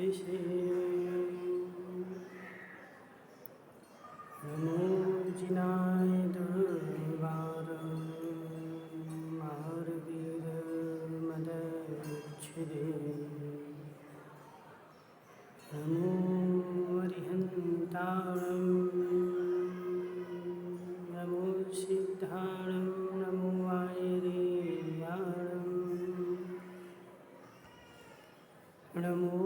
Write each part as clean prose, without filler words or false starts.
ऋषि नमो जिनाय दुर्वार मारवीर मदच्छिदे नमो अरिहन्ताणं नमो सिद्धाणं नमो आयर्याणं नमो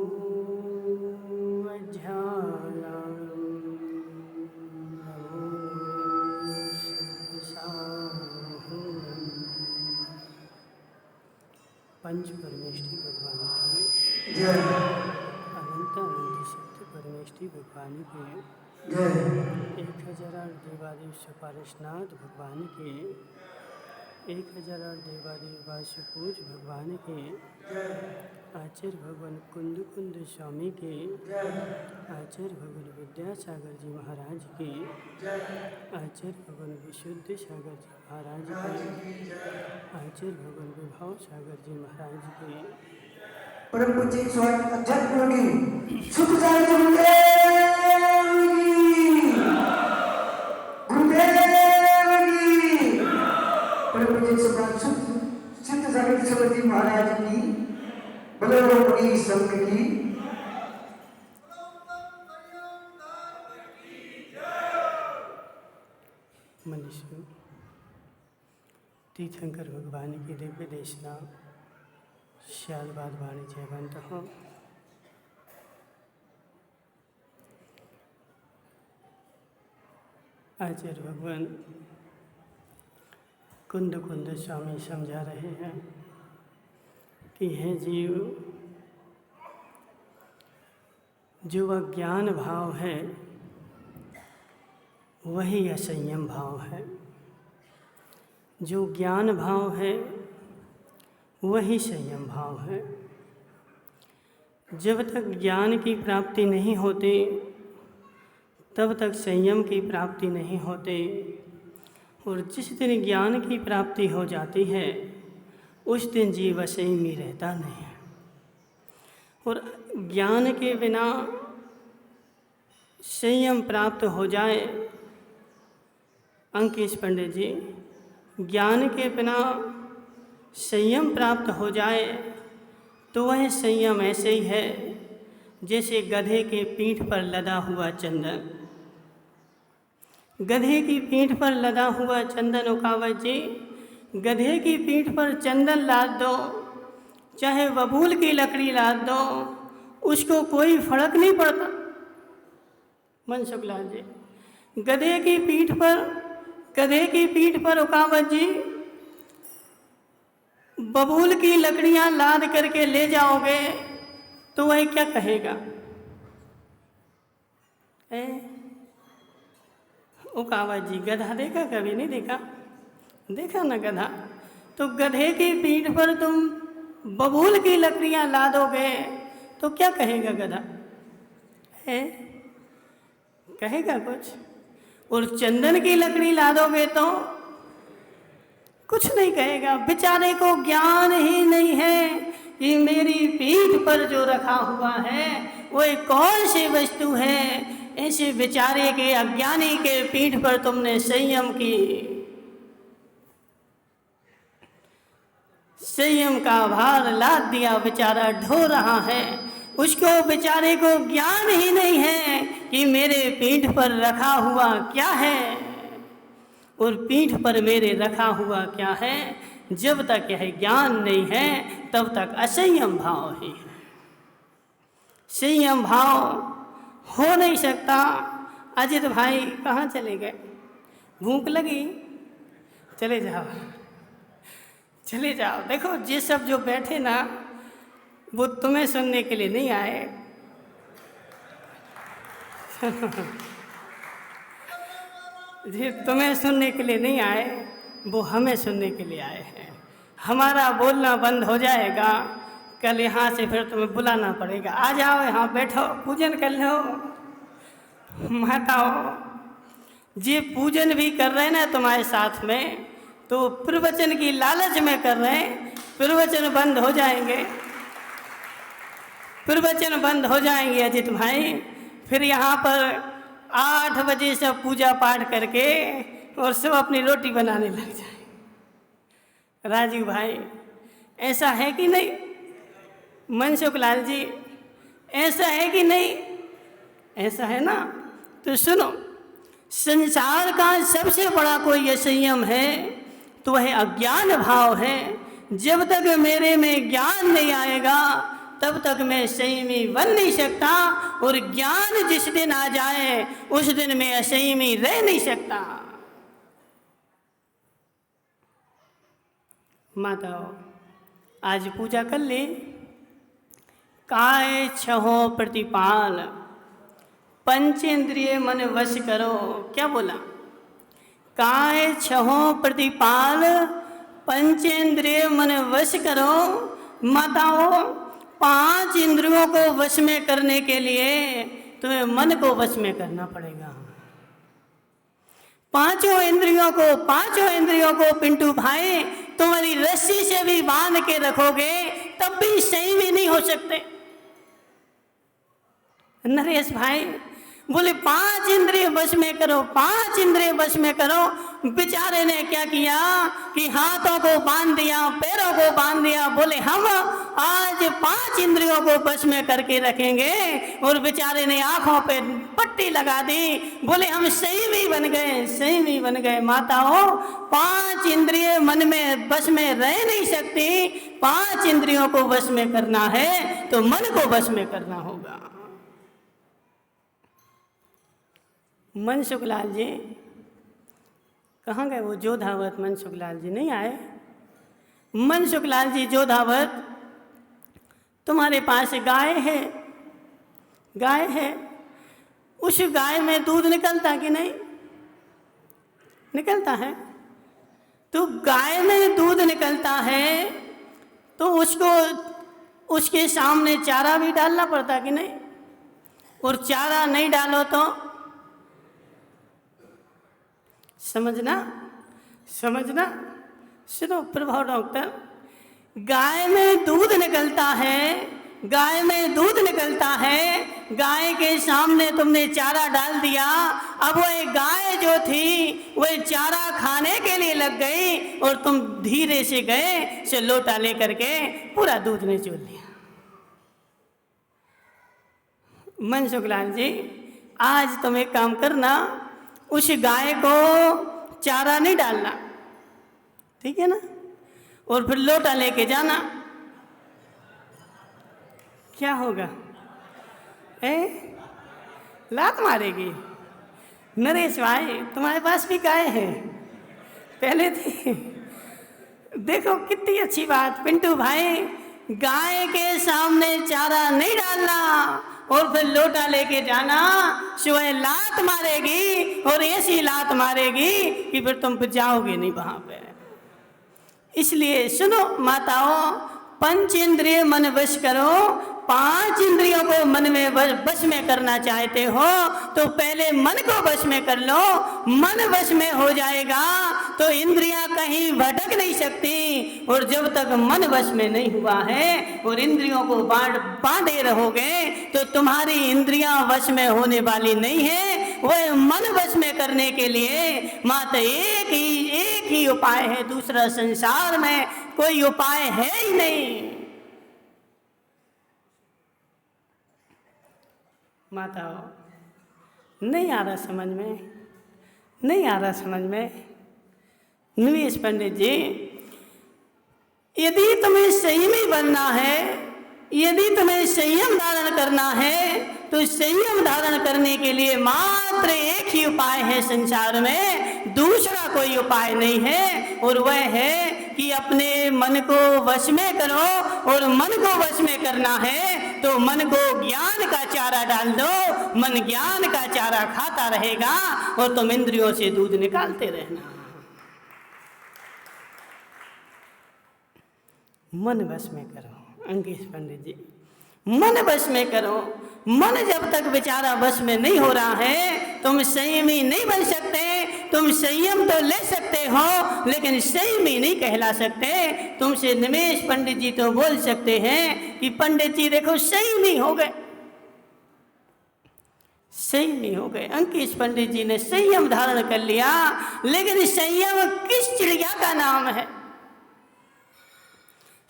अध्यायाणं नमो सिद्धसाहुणं। पंच परमेष्टि भगवान के अनंत अनंत शक्ति परमेष्टि भगवान के 1008 देवादेव सुपार्श्वनाथ भगवान के 1008 देवादेव वासुपूज भगवान के आचार्य भगवान कुंद स्वामी के आचार्य भगवान विद्यासागर जी महाराज के आचार्य भगवान विशुद्ध सागर जी महाराज के आचार्य भगवान विभाव सागर जी महाराज के परम पूज्य स्वामी अध्यात्म योगी सुखदायी गुरुदेव की परम पूज्य स्वामी सिद्ध सागर जी महाराज की बलोपरी संघ की मनुष्य तीर्थंकर भगवान की दिव्य देशना श्यालवाद वाणी जयवंत हो। आचार्य भगवान कुंद स्वामी समझा रहे हैं कि है जीव, जो अज्ञान भाव है वही असंयम भाव है, जो ज्ञान भाव है वही संयम भाव है। जब तक ज्ञान की प्राप्ति नहीं होती तब तक संयम की प्राप्ति नहीं होती, और जिस दिन ज्ञान की प्राप्ति हो जाती है उस दिन जीव असंयमी रहता नहीं है। और ज्ञान के बिना संयम प्राप्त हो जाए, अंकित पंडित जी, ज्ञान के बिना संयम प्राप्त हो जाए तो वह संयम ऐसे ही है जैसे गधे के पीठ पर लदा हुआ चंदन। गधे की पीठ पर लदा हुआ चंदन, उकावत जी, गधे की पीठ पर चंदन लाद दो, चाहे बबूल की लकड़ी लाद दो, उसको कोई फर्क नहीं पड़ता। मनसुख लाल जी, गधे की पीठ पर उकावत जी बबूल की लकड़ियां लाद करके ले जाओगे तो वह क्या कहेगा? उकावत जी, गधा देखा? कभी नहीं देखा? देखा ना गधा? तो गधे की पीठ पर तुम बबूल की लकड़ियां लादोगे तो क्या कहेगा गधा? कहेगा कुछ? और चंदन की लकड़ी लादोगे तो कुछ नहीं कहेगा। बेचारे को ज्ञान ही नहीं है कि मेरी पीठ पर जो रखा हुआ है वो एक कौन सी वस्तु है। ऐसे बेचारे के, अज्ञानी के पीठ पर तुमने संयम का भार लाद दिया। बेचारा ढो रहा है, उसको बेचारे को ज्ञान ही नहीं है कि मेरे पीठ पर रखा हुआ क्या है, और पीठ पर मेरे रखा हुआ क्या है। जब तक यह ज्ञान नहीं है तब तक असंयम भाव ही है। संयम भाव हो नहीं सकता। अजित भाई कहाँ चले गए? भूख लगी? चले जाओ, चले जाओ। देखो, ये सब जो बैठे ना वो तुम्हें सुनने के लिए नहीं आए। जी, तुम्हें सुनने के लिए नहीं आए, वो हमें सुनने के लिए आए हैं। हमारा बोलना बंद हो जाएगा, कल यहाँ से फिर तुम्हें बुलाना पड़ेगा। आ जाओ, यहाँ बैठो, पूजन कर लो। माताओं, ये पूजन भी कर रहे हैं ना तुम्हारे साथ में, तो प्रवचन की लालच में कर रहे हैं। प्रवचन बंद हो जाएंगे, प्रवचन बंद हो जाएंगे अजित भाई, फिर यहाँ पर 8 बजे से पूजा पाठ करके और सब अपनी रोटी बनाने लग जाए। राजीव भाई ऐसा है कि नहीं? मनसुख लाल जी ऐसा है कि नहीं? ऐसा है ना? तो सुनो, संसार का सबसे बड़ा कोई असंयम है तो वह अज्ञान भाव है। जब तक मेरे में ज्ञान नहीं आएगा तब तक मैं संयमी बन नहीं सकता, और ज्ञान जिस दिन आ जाए उस दिन मैं असंयमी रह नहीं सकता। माताओं, आज पूजा कर ले। काय छहो प्रतिपाल, पंचेंद्रिय मन वश करो। क्या बोला? काय छहो प्रतिपाल, पंचेंद्रिय मन वश करो। माताओं, 5 इंद्रियों को वश में करने के लिए तुम्हें मन को वश में करना पड़ेगा। पांचों इंद्रियों को पिंटू भाई तुम्हारी रस्सी से भी बांध के रखोगे तब भी सही भी नहीं हो सकते। नरेश भाई बोले 5 इंद्रिय वश में करो, 5 इंद्रिय वश में करो। बेचारे ने क्या किया कि हाथों को बांध दिया, पैरों को बांध दिया। बोले हम आज 5 इंद्रियों को वश में करके रखेंगे, और बेचारे ने आंखों पे पट्टी लगा दी। बोले हम संयमी बन गए, संयमी बन गए। माताओं, 5 इंद्रिय मन में वश में रह नहीं सकती। 5 इंद्रियों को वश में करना है तो मन को वश में करना होगा। मनसुख लाल जी कहाँ गए? वो जोधावत मनसुख लाल जी नहीं आए? मनसुख लाल जी जोधावत, तुम्हारे पास गाय है, गाय है, उस गाय में दूध निकलता कि नहीं? निकलता है। तो गाय में दूध निकलता है तो उसको उसके सामने चारा भी डालना पड़ता कि नहीं? और चारा नहीं डालो तो समझना। सुनो प्रभाव डॉक्टर, गाय में दूध निकलता है, गाय में दूध निकलता है, गाय के सामने तुमने चारा डाल दिया। अब वह गाय जो थी वह चारा खाने के लिए लग गई, और तुम धीरे से गए से लोटा लेकर के पूरा दूध निचोड़ लिया। मनसुख लाल जी, आज तुम एक काम करना, उस गाय को चारा नहीं डालना, ठीक है ना? और फिर लोटा लेके जाना। क्या होगा? लात मारेगी। नरेश भाई, तुम्हारे पास भी गाय है? पहले थी। देखो कितनी अच्छी बात। पिंटू भाई, गाय के सामने चारा नहीं डालना और फिर लोटा लेके जाना, सुबह लात मारेगी, और ऐसी लात मारेगी कि फिर तुम जाओगे नहीं वहां पे। इसलिए सुनो माताओं, 5 इंद्रिय मन वश करो। 5 इंद्रियों को मन में वश में करना चाहते हो तो पहले मन को वश में कर लो। मन वश में हो जाएगा तो इंद्रियां कहीं भटक नहीं सकती, और जब तक मन वश में नहीं हुआ है और इंद्रियों को बांधे रहोगे तो तुम्हारी इंद्रियां वश में होने वाली नहीं है। वह मन वश में करने के लिए मात्र एक ही उपाय है, दूसरा संसार में कोई उपाय है ही नहीं। माताओं, नहीं आ रहा समझ में? नहीं आ रहा समझ में? निवेश पंडित जी, यदि तुम्हें संयमी बनना है, यदि तुम्हें संयम धारण करना है, तो संयम धारण करने के लिए मात्र एक ही उपाय है संसार में, दूसरा कोई उपाय नहीं है। और वह है कि अपने मन को वश में करो, और मन को वश में करना है तो मन को ज्ञान का चारा डाल दो। मन ज्ञान का चारा खाता रहेगा और तुम इंद्रियों से दूध निकालते रहना। मन वश में करो अंकेश पंडित जी, मन वश में करो। मन जब तक बेचारा वश में नहीं हो रहा है तुम संयमी नहीं बन सकते। तुम संयम तो ले सकते हो लेकिन संयमी नहीं कहला सकते। तुमसे निमेश पंडित जी तो बोल सकते हैं कि पंडित जी देखो संयमी हो गए, संयमी हो गए। अंकेश पंडित जी ने संयम धारण कर लिया, लेकिन संयम किस चिड़िया का नाम है?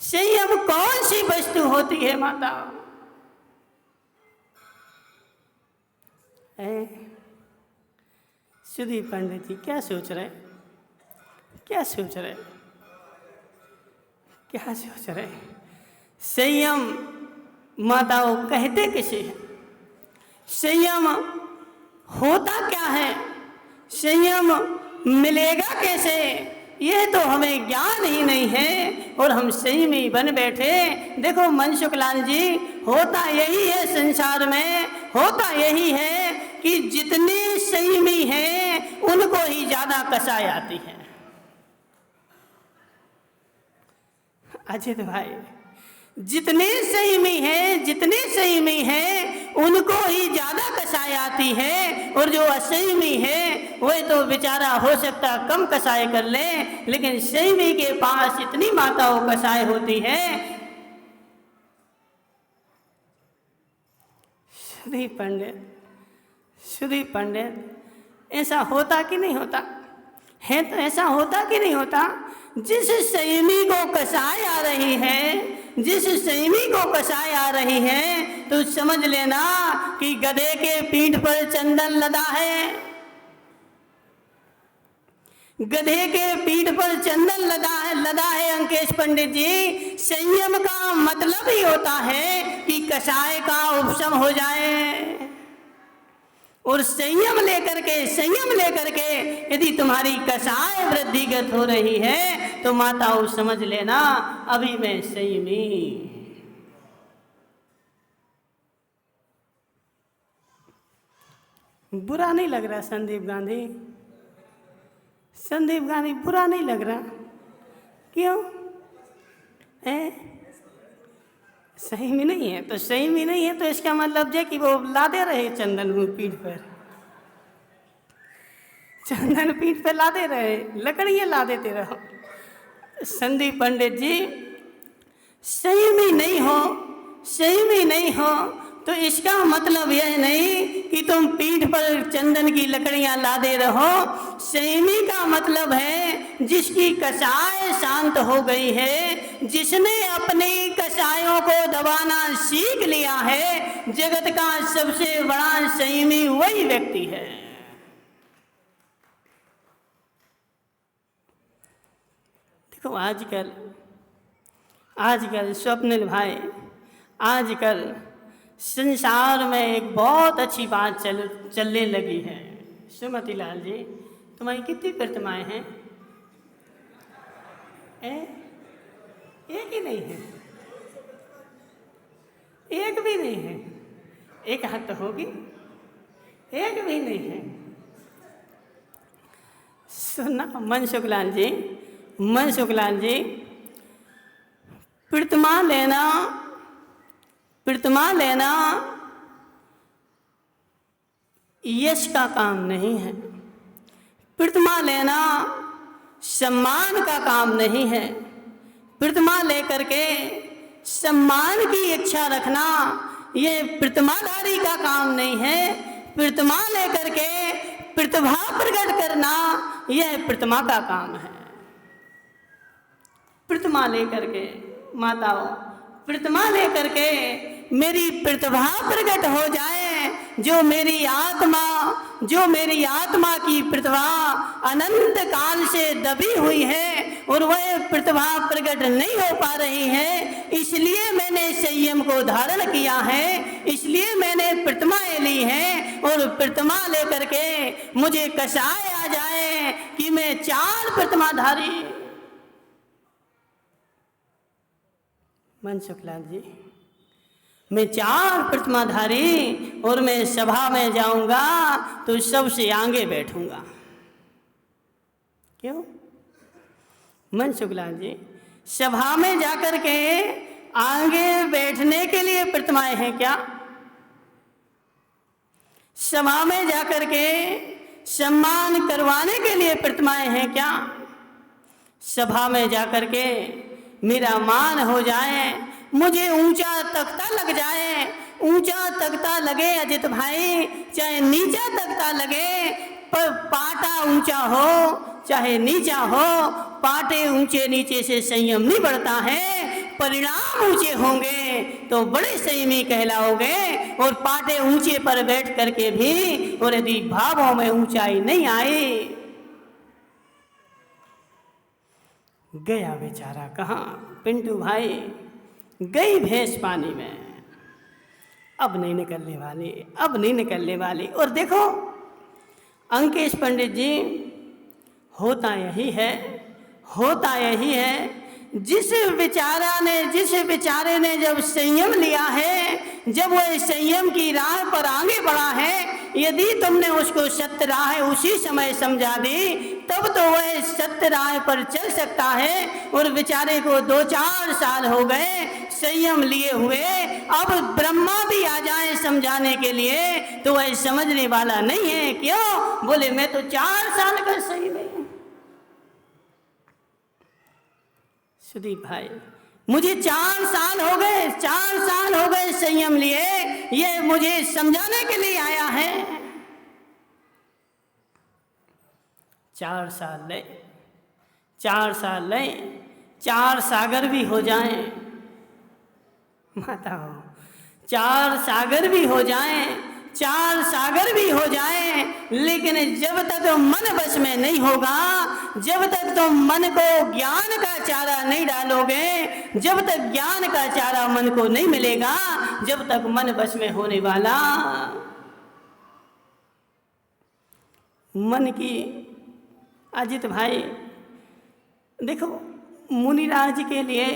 संयम कौन सी वस्तु होती है माता? सुधीर पंडित जी क्या सोच रहे, क्या सोच रहे, क्या सोच रहे? संयम माताओं कहते किसे हैं? संयम होता क्या है? संयम मिलेगा कैसे? यह तो हमें ज्ञान ही नहीं है और हम संयमी बन बैठे। देखो मनसुखलाल जी, होता यही है संसार में, होता यही है कि जितने संयमी हैं उनको ही ज्यादा कसाई आती है। अजित भाई, जितने संयमी हैं, जितने संयमी हैं उनको ही ज्यादा कसाई आती है, और जो असंयमी है वह तो बेचारा हो सकता कम कसाई कर ले, लेकिन संयमी के पास इतनी माताओं कसाई होती है। सुधीर पंडित, ऐसा होता कि नहीं होता है? तो ऐसा होता कि नहीं होता? जिस संयमी को कसाई आ रही है, जिस संयमी को कसाई आ रही है, तो समझ लेना कि गधे के पीठ पर चंदन लदा है। गधे के पीठ पर चंदन लदा है अंकेश पंडित जी। संयम का मतलब ही होता है कि कसाई का उपशम हो जाए, और संयम लेकर के यदि तुम्हारी कसाय वृद्धिगत हो रही है तो माताओं समझ लेना अभी मैं संयमी। बुरा नहीं लग रहा संदीप गांधी? संदीप गांधी बुरा नहीं लग रहा? क्यों? संयमी नहीं है तो संयमी नहीं है तो इसका मतलब है कि वो लादे रहे चंदन पीठ पर, चंदन पीठ पर लादे रहे, लकड़ियाँ ला देते रहो। संदीप पंडित जी, संयमी नहीं हो तो इसका मतलब यह नहीं कि तुम पीठ पर चंदन की लकड़ियां लादे रहो। संयमी का मतलब है जिसकी कसाय शांत हो गई है, जिसने अपनी कसायों को दबाना सीख लिया है। जगत का सबसे बड़ा संयमी वही व्यक्ति है। देखो आजकल स्वप्निल भाई, आजकल संसार में एक बहुत अच्छी बात चलने लगी है। सुमति लाल जी, तुम्हारी कितनी प्रतिमाएं हैं? एक ही नहीं है, एक भी नहीं है। एक हाथ तो होगी, एक भी नहीं है। सुनना मनसुख लाल जी, प्रतिमा लेना यश का काम नहीं है। प्रतिमा लेना सम्मान का काम नहीं है। प्रतिमा लेकर के सम्मान की इच्छा रखना यह प्रतिमाधारी का काम नहीं है। प्रतिमा लेकर के प्रतिभा प्रकट करना यह प्रतिमा का काम है। प्रतिमा लेकर के माताओं, प्रतिमा लेकर के मेरी प्रतिभा प्रकट हो जाए, जो मेरी आत्मा की प्रतिभा अनंत काल से दबी हुई है और वह प्रतिभा प्रकट नहीं हो पा रही है। इसलिए मैंने संयम को धारण किया है, इसलिए मैंने प्रतिमाएं ली हैं, और प्रतिमा लेकर के मुझे कसाय आ जाए कि मैं 4 प्रतिमाधारी। मनसुख लाल जी, मैं 4 प्रतिमाधारी और मैं सभा में जाऊंगा तो सबसे आगे बैठूंगा। क्यों? मनसुख लाल जी, सभा में जाकर के आगे बैठने के लिए प्रतिमाएं हैं क्या? सभा में जाकर के सम्मान करवाने के लिए प्रतिमाएं हैं क्या? सभा में जाकर के मेरा मान हो जाए, मुझे ऊंचा तख्ता लग जाए। ऊंचा तख्ता लगे अजित भाई, चाहे नीचा तख्ता लगे, पर पाटा ऊंचा हो चाहे नीचा हो, पाटे ऊंचे नीचे से संयम नहीं बढ़ता है। परिणाम ऊंचे होंगे तो बड़े संयमी कहलाओगे, और पाटे ऊंचे पर बैठ करके भी और यदि भावों में ऊंचाई नहीं आई, गया बेचारा कहाँ पिंटू भाई, गई भैंस पानी में, अब नहीं निकलने वाली, अब नहीं निकलने वाली। और देखो अंकेश पंडित जी, होता यही है, होता यही है। जिस बेचारे ने जब संयम लिया है, जब वह संयम की राह पर आगे बढ़ा है, यदि तुमने उसको सत्य राह उसी समय समझा दी, तब तो वह सत्य राह पर चल सकता है। और बेचारे को 2-4 साल हो गए संयम लिए हुए, अब ब्रह्मा भी आ जाए समझाने के लिए तो वह समझने वाला नहीं है। क्यों? बोले मैं तो 4 साल का सही नहीं। सुदीप भाई, मुझे 4 साल हो गए, 4 साल हो गए संयम लिए, ये मुझे समझाने के लिए आया है। 4 साल ले, 4 साल ले, 4 सागर भी हो जाएं, माता हो, 4 सागर भी हो जाएं, 4 सागर भी हो जाएं, लेकिन जब तक मन बस में नहीं होगा, जब तक तुम मन को ज्ञान का चारा नहीं डालोगे, जब तक ज्ञान का चारा मन को नहीं मिलेगा, जब तक मन बस में होने वाला मन की। अजित भाई देखो, मुनिराज के लिए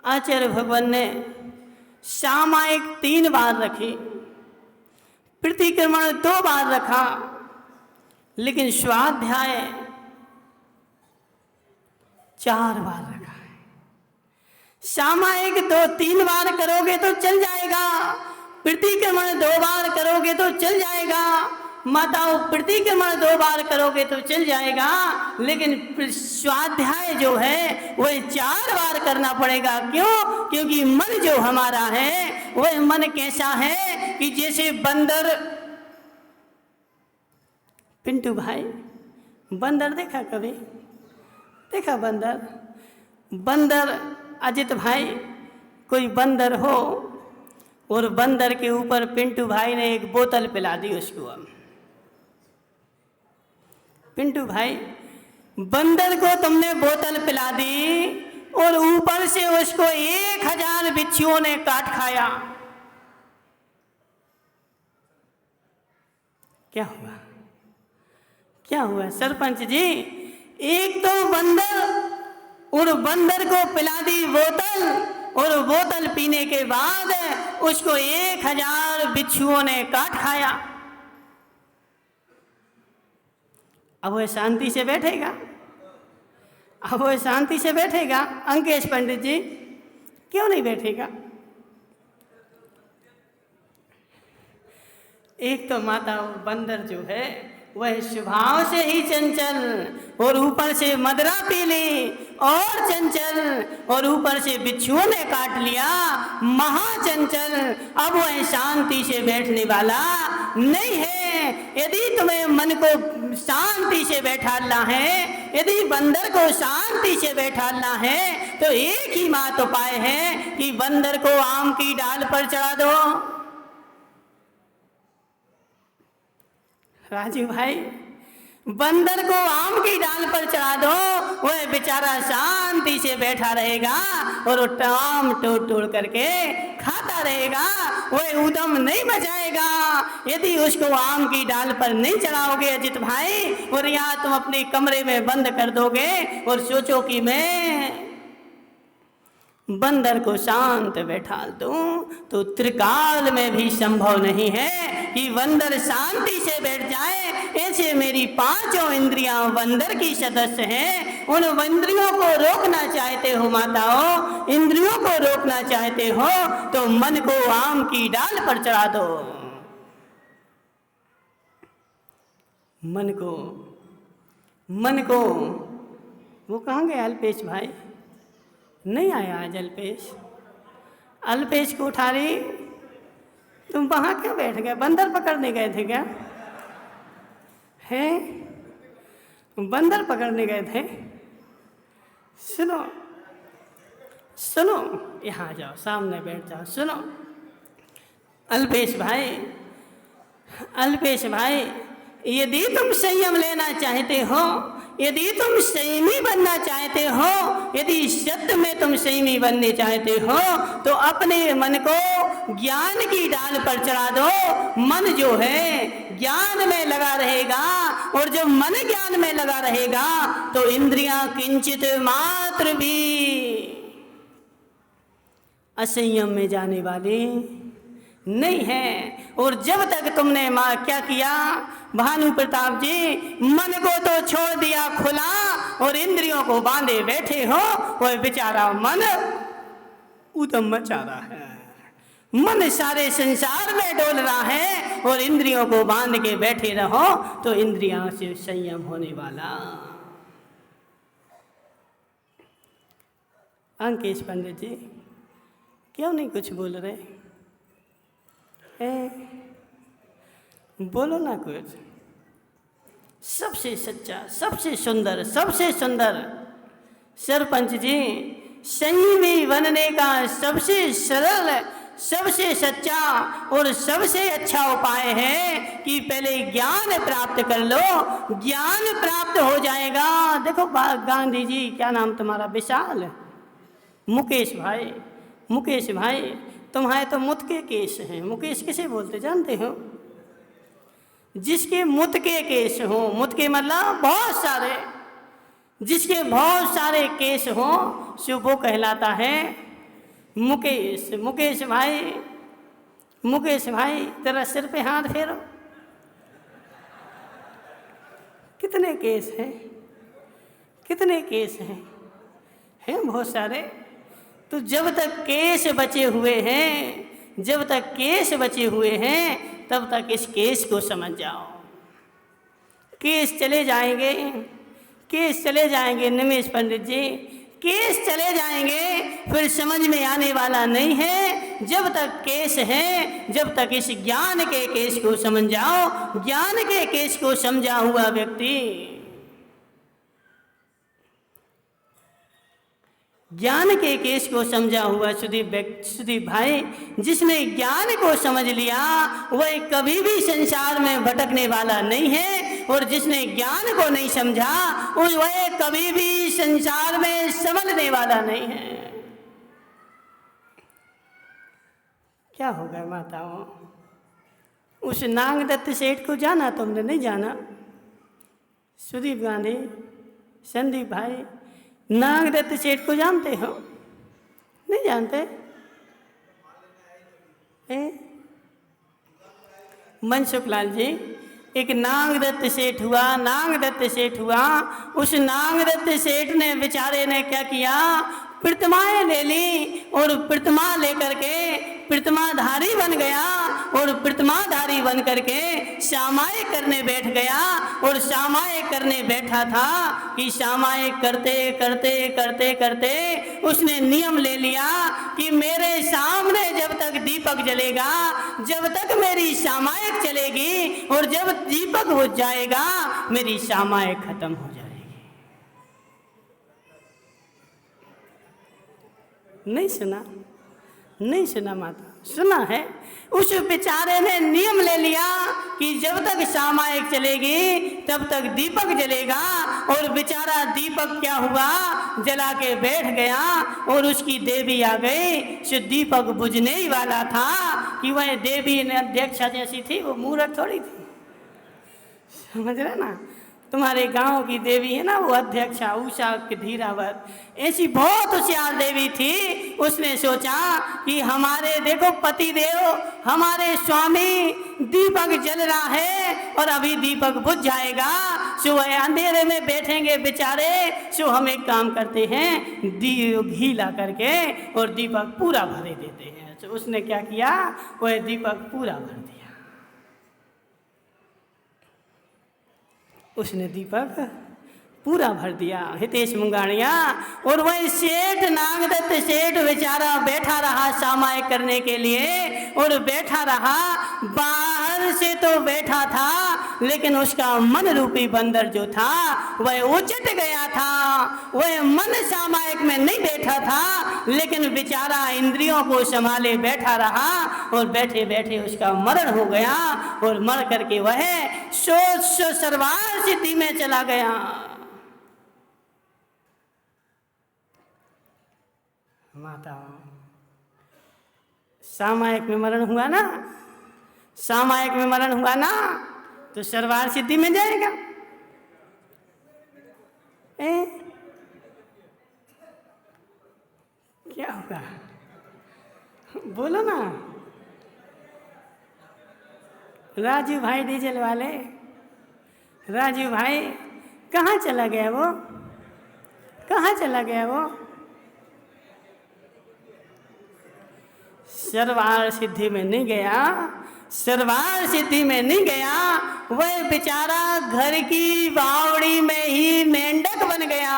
आचार्य भगवान ने सामायिक 3 बार रखी, प्रतिक्रमण 2 बार रखा, लेकिन स्वाध्याय 4 बार रखा है। सामायिक 2-3 बार करोगे तो चल जाएगा, प्रतिक्रमण 2 बार करोगे तो चल जाएगा, माताओं प्रतिक्रमण 2 बार करोगे तो चल जाएगा, लेकिन स्वाध्याय जो है वह 4 बार करना पड़ेगा। क्यों? क्योंकि मन जो हमारा है वह मन कैसा है कि जैसे बंदर। पिंटू भाई, बंदर देखा कभी? देखा बंदर? बंदर अजित भाई, कोई बंदर हो और बंदर के ऊपर पिंटू भाई ने एक बोतल पिला दी उसको। पिंटू भाई, बंदर को तुमने बोतल पिला दी और ऊपर से उसको 1000 बिच्छुओं ने काट खाया, क्या हुआ? क्या हुआ सरपंच जी? एक तो बंदर, और बंदर को पिला दी बोतल, और बोतल पीने के बाद उसको 1000 बिच्छुओं ने काट खाया। अब वह शांति से बैठेगा? अब वह शांति से बैठेगा? अंकेश पंडित जी, क्यों नहीं बैठेगा? एक तो माता बंदर जो है वह स्वभाव से ही चंचल, और ऊपर से मदरा पी ली और चंचल, और ऊपर से बिच्छुओं ने काट लिया, महाचंचल। अब वह शांति से बैठने वाला नहीं है। यदि तुम्हें मन को शांति से बैठाना है, यदि बंदर को शांति से बैठाना है, तो एक ही मात्र उपाय है कि बंदर को आम की डाल पर चढ़ा दो। राजू भाई, बंदर को आम की डाल पर चढ़ा दो, वह बेचारा शांति से बैठा रहेगा और आम तोड़ तोड़ करके खाता रहेगा, वह उदम नहीं मचाएगा। यदि उसको आम की डाल पर नहीं चढ़ाओगे अजित भाई, और यहाँ तुम अपने कमरे में बंद कर दोगे और सोचो कि मैं बंदर को शांत बैठा दूं, तो त्रिकाल में भी संभव नहीं है कि बंदर शांति से बैठ जाए। ऐसे मेरी 5 इंद्रियां बंदर की सदस्य हैं, उन इंद्रियों को रोकना चाहते हो माताओं, इंद्रियों को रोकना चाहते हो तो मन को आम की डाल पर चढ़ा दो। मन को वो कहाँ गया अल्पेश भाई? नहीं आया आज अल्पेश। अल्पेश को उठा रही, तुम वहाँ क्यों बैठ गए? बंदर पकड़ने गए थे क्या? हैं? बंदर पकड़ने गए थे? सुनो सुनो, यहाँ जाओ, सामने बैठ जाओ। सुनो अल्पेश भाई, यदि तुम संयम लेना चाहते हो, यदि तुम संयमी बनना चाहते हो, यदि सत्य में तुम संयमी बनने चाहते हो, तो अपने मन को ज्ञान की डाल पर चढ़ा दो। मन जो है ज्ञान में लगा रहेगा, और जब मन ज्ञान में लगा रहेगा तो इंद्रियां किंचित मात्र भी असंयम में जाने वाली नहीं है। और जब तक तुमने क्या किया भानु प्रताप जी, मन को तो छोड़ दिया खुला और इंद्रियों को बांधे बैठे हो, वह बेचारा मन उदम मचा रहा है। मन सारे संसार में डोल रहा है और इंद्रियों को बांध के बैठे रहो तो इंद्रियों से संयम होने वाला। अंकेश पंडित जी क्यों नहीं कुछ बोल रहे? बोलो ना कुछ। सबसे सच्चा, सबसे सुंदर सरपंच जी, संयमी बनने का सबसे सरल, सबसे सच्चा और सबसे अच्छा उपाय है कि पहले ज्ञान प्राप्त कर लो। ज्ञान प्राप्त हो जाएगा। देखो गांधी जी, क्या नाम तुम्हारा? विशाल? मुकेश भाई तुम्हारे तो मुत के केस हैं। मुकेश किसे बोलते जानते हो? जिसके मुत के केस हो, मुत के मतलब बहुत सारे, जिसके बहुत सारे केस हो सो वो कहलाता है मुकेश। मुकेश भाई तेरा सिर पे हाथ फेरो। कितने केस हैं? हैं बहुत सारे। तो जब तक केस बचे हुए हैं तब तक इस केस को समझ जाओ। केस चले जाएंगे निमेश पंडित जी, केस चले जाएंगे, फिर समझ में आने वाला नहीं है। जब तक केस है, जब तक इस ज्ञान के केस को समझ जाओ। ज्ञान के केस को समझा हुआ व्यक्ति, ज्ञान के केस को समझा हुआ सुदीप भाई, जिसने ज्ञान को समझ लिया वह कभी भी संसार में भटकने वाला नहीं है, और जिसने ज्ञान को नहीं समझा वह कभी भी संसार में संभलने वाला नहीं है। क्या हो गया माताओं? उस नागदत्त सेठ को जाना तुमने? नहीं जाना? सुदीप गांधी, संदीप भाई, नागदत्त सेठ को जानते हो? नहीं जानते? मनसुख लाल जी, एक नागदत्त सेठ हुआ। उस नागदत्त सेठ ने बेचारे ने क्या किया? प्रतिमाएं ले ली और प्रतिमा लेकर के प्रतिमाधारी बन गया, और प्रतिमाधारी बन करके श्यामाएं करने बैठ गया। और श्यामाएं करने बैठा था कि श्यामाएं करते उसने नियम ले लिया कि मेरे सामने जब तक दीपक जलेगा, जब तक मेरी श्यामाएं चलेगी, और जब दीपक बुझ जाएगा मेरी श्यामाएं खत्म हो जाएगी। नहीं सुना माता? सुना है। उस बेचारे ने नियम ले लिया कि जब तक श्यामाएं चलेगी तब तक दीपक जलेगा, और बेचारा दीपक क्या हुआ? जला के बैठ गया, और उसकी देवी आ गई। जो दीपक बुझने ही वाला था कि वह देवी ने अध्यक्षा जैसी थी, वो मूर्ख थोड़ी थी। समझ रहे ना? तुम्हारे गांव की देवी है ना, वो अध्यक्षा उषा धीरावत, ऐसी बहुत होशियार देवी थी। उसने सोचा कि हमारे देखो पति देव, हमारे स्वामी, दीपक जल रहा है और अभी दीपक बुझ जाएगा, सो वह अंधेरे में बैठेंगे बेचारे। सो हम एक काम करते हैं, घी ला करके और दीपक पूरा भरे देते हैं। तो उसने क्या किया? वह दीपक पूरा भर दिया। उसने दीपक पूरा भर दिया हितेश मुंगाड़िया। और वही सेठ नागदत्त सेठ बेचारा बैठा रहा सामायिक करने के लिए, और बैठा रहा, बाहर से तो बैठा था लेकिन उसका मन रूपी बंदर जो था वह उचट गया था। वह मन सामायिक में नहीं बैठा था लेकिन बेचारा इंद्रियों को संभाले बैठा रहा, और बैठे बैठे उसका मरण हो गया, और मर करके वह सो सर्वार सिद्धि में चला गया। माता सामायिक में मरण हुआ ना, सामायिक में मरण हुआ ना, तो सर्वार सिद्धि में जाएगा। क्या होगा बोलो ना। राजू भाई डीजल वाले, राजू भाई कहाँ चला गया वो, कहाँ चला गया वो? सर्वार सिद्धि में नहीं गया, सर्वार सिद्धि में नहीं गया, वह बेचारा घर की बावड़ी में ही मेंढक बन गया।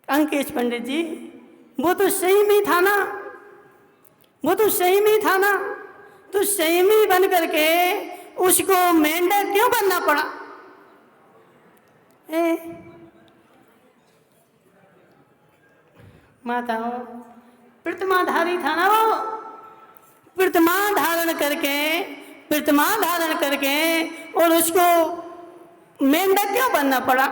अंकेश पंडित जी, वो तो सही में था ना, वो तो सही में था ना, तो सही में बन करके उसको मेंढक क्यों बनना पड़ा? माताओं, प्रतिमाधारी था ना वो, प्रतिमा धारण करके और उसको मेंढक क्यों बनना पड़ा?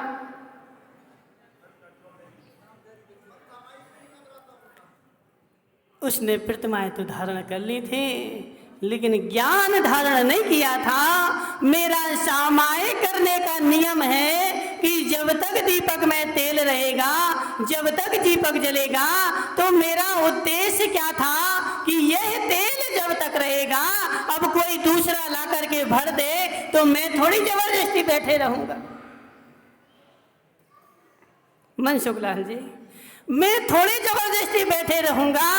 उसने प्रतिमाएं तो धारण कर ली थी लेकिन ज्ञान धारण नहीं किया था। मेरा सामायिक करने का नियम है कि जब तक दीपक में तेल रहेगा, जब तक दीपक जलेगा, तो मेरा उद्देश्य क्या था कि यह तेल जब तक रहेगा, अब कोई दूसरा ला करके भर दे तो मैं थोड़ी जबरदस्ती बैठे रहूंगा। मनसुख लाल जी, मैं थोड़ी जबरदस्ती बैठे रहूंगा।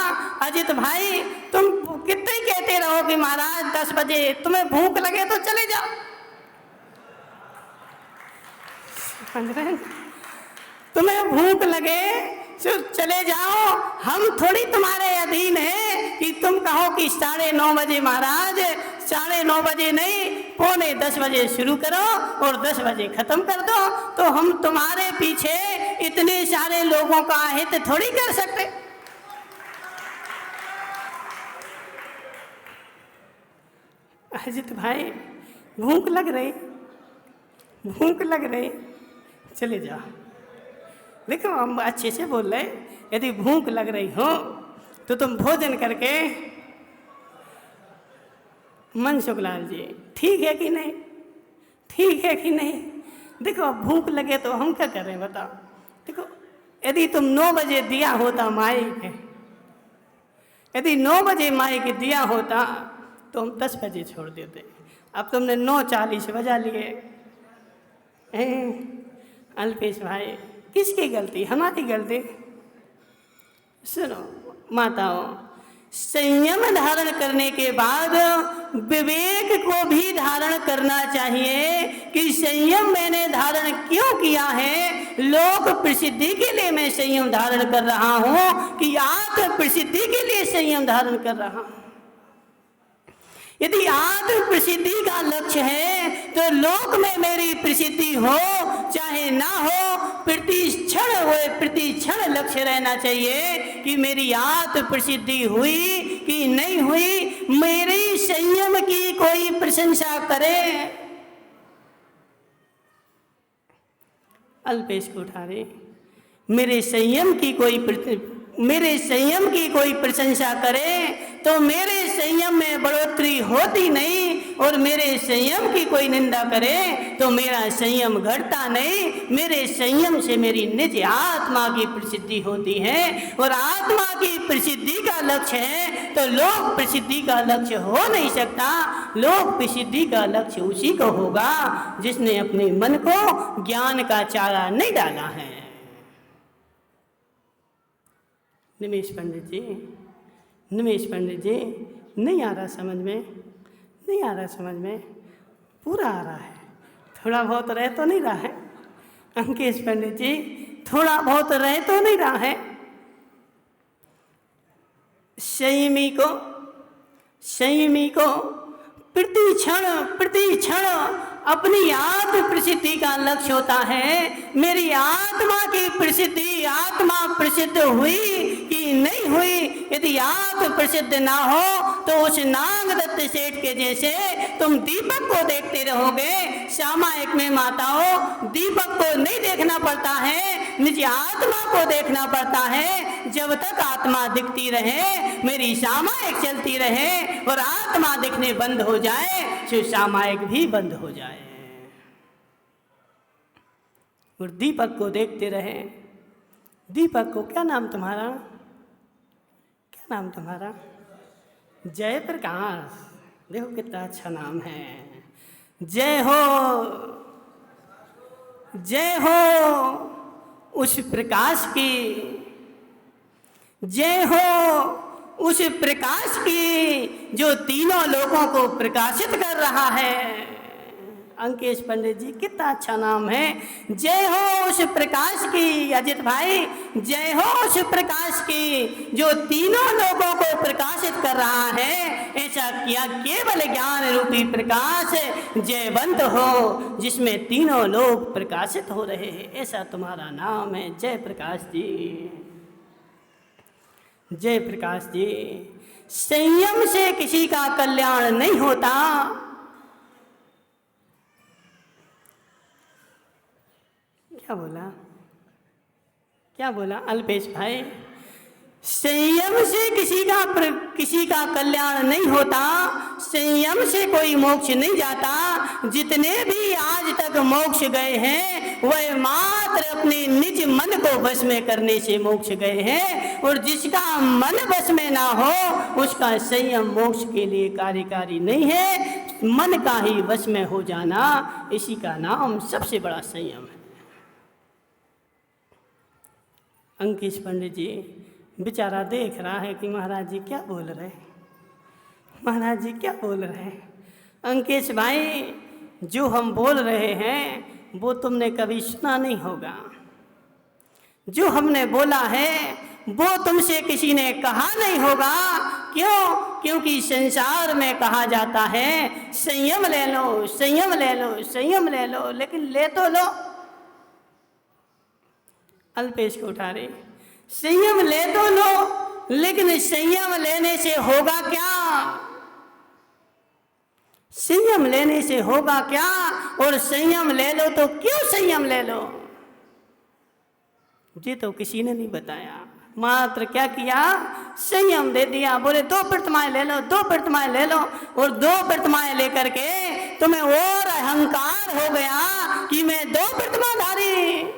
अजित भाई, तुम कितने कहते रहो कि महाराज 10 बजे तुम्हें भूख लगे तो चले जाओ, तुम्हें भूख लगे तो चले जाओ, हम थोड़ी तुम्हारे अधीन है कि तुम कहो कि 9:30 बजे महाराज, 9:30 बजे नहीं, 9:45 बजे शुरू करो और 10 बजे खत्म कर दो। तो हम तुम्हारे पीछे इतने सारे लोगों का हित थोड़ी कर सकते। अजित भाई, भूख लग रही, भूख लग रही, चले जाओ। देखो हम अच्छे से बोल रहे, यदि भूख लग रही हो तो तुम भोजन करके, मनसुख लाल जी ठीक है कि नहीं, ठीक है कि नहीं? देखो भूख लगे तो हम क्या करें बताओ। देखो यदि तुम 9 बजे दिया होता माइक, यदि 9 बजे माइक दिया होता तो हम 10 बजे छोड़ देते। अब तुमने 9:40 बजा लिए। अल्पेश भाई, किसकी गलती? हमारी गलती। सुनो माताओं, संयम धारण करने के बाद विवेक को भी धारण करना चाहिए कि संयम मैंने धारण क्यों किया है। लोक प्रसिद्धि के लिए मैं संयम धारण कर रहा हूं कि आत्म प्रसिद्धि के लिए संयम धारण कर रहा हूं? यदि आत्म प्रसिद्धि का लक्ष्य है तो लोक में मेरी प्रसिद्धि हो चाहे ना हो, प्रति क्षण लक्ष्य रहना चाहिए कि मेरी आत्म प्रसिद्धि हुई कि नहीं हुई, मेरी संयम की कोई प्रशंसा करे। अल्पेश कोठारी, मेरे संयम की कोई प्रशंसा करे तो मेरे संयम में बढ़ोतरी होती नहीं, और मेरे संयम की कोई निंदा करे तो मेरा संयम घटता नहीं। मेरे संयम से मेरी निज आत्मा की प्रसिद्धि होती है, और आत्मा की प्रसिद्धि का लक्ष्य है तो लोक प्रसिद्धि का लक्ष्य हो नहीं सकता। लोक प्रसिद्धि का लक्ष्य उसी को होगा जिसने अपने मन को ज्ञान का चारा नहीं डाला है। निमेश पंडित जी, नहीं आ रहा समझ में? नहीं आ रहा समझ में? पूरा आ रहा है, थोड़ा बहुत रह तो नहीं रहा है? अंकेश पंडित जी, थोड़ा बहुत रह तो नहीं रहा है? संयमी को प्रति क्षण अपनी आत्म प्रसिद्धि का लक्ष्य होता है। मेरी आत्मा की प्रसिद्धि, आत्मा प्रसिद्ध हुई कि नहीं हुई, यदि आत्म प्रसिद्ध ना हो तो उस नागदत्त सेठ के जैसे तुम दीपक को देखते रहोगे। सामायिक में माताओं, दीपक को नहीं देखना पड़ता है, निज आत्मा को देखना पड़ता है। जब तक आत्मा दिखती रहे, मेरी सामायिक चलती रहे, और आत्मा दिखने बंद हो जाए तो सामायिक भी बंद हो जाए, और दीपक को देखते रहे। दीपक को, क्या नाम तुम्हारा? क्या नाम तुम्हारा? जय प्रकाश। देखो कितना अच्छा नाम है। जय हो, जय हो उस प्रकाश की, जय हो उस प्रकाश की जो तीनों लोगों को प्रकाशित कर रहा है। अंकेश पंडित जी, कितना अच्छा नाम है। जय हो उस प्रकाश की अजित भाई, जय हो उस प्रकाश की जो तीनों लोगों को प्रकाशित कर रहा है। ऐसा किया केवल ज्ञान रूपी प्रकाश जयवंत हो, जिसमें तीनों लोग प्रकाशित हो रहे हैं। ऐसा तुम्हारा नाम है। जय प्रकाश जी, जय प्रकाश जी। संयम से किसी का कल्याण नहीं होता। क्या बोला? क्या बोला अल्पेश भाई? संयम से किसी का कल्याण नहीं होता, संयम से कोई मोक्ष नहीं जाता। जितने भी आज तक मोक्ष गए हैं वह मात्र अपने निज मन को वश में करने से मोक्ष गए हैं, और जिसका मन वश में ना हो उसका संयम मोक्ष के लिए कार्यकारी नहीं है। मन का ही वश में हो जाना, इसी का नाम सबसे बड़ा संयम है। अंकेश पंडित जी बेचारा देख रहा है कि महाराज जी क्या बोल रहे हैं, महाराज जी क्या बोल रहे हैं। अंकेश भाई, जो हम बोल रहे हैं वो तुमने कभी सुना नहीं होगा। जो हमने बोला है वो तुमसे किसी ने कहा नहीं होगा। क्यों? क्योंकि संसार में कहा जाता है संयम ले लो, संयम ले लो, संयम ले लो, लेकिन ले तो लो। अल्पेश को उठा रहे, संयम ले तो लो, लेकिन संयम लेने से होगा क्या? संयम लेने से होगा क्या? और संयम ले लो तो क्यों संयम ले लो? ये तो किसी ने नहीं बताया। मात्र क्या किया? संयम दे दिया। बोले 2 प्रतिमाएं ले लो, 2 प्रतिमाएं ले लो, और 2 प्रतिमाएं लेकर के तुम्हें और अहंकार हो गया कि मैं 2 प्रतिमाधारी।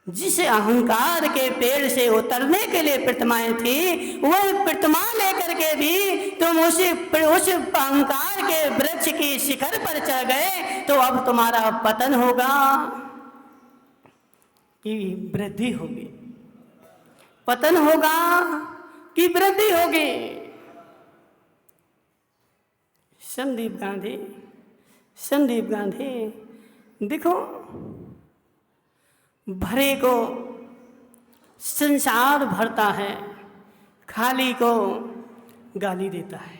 जिस अहंकार के पेड़ से उतरने के लिए प्रतिमाएं थी, वह प्रतिमा लेकर के भी तुम उस अहंकार के वृक्ष की शिखर पर चढ़ गए, तो अब तुम्हारा पतन होगा कि वृद्धि होगी? पतन होगा कि वृद्धि होगी? संदीप गांधी देखो, भरे को संसार भरता है, खाली को गाली देता है।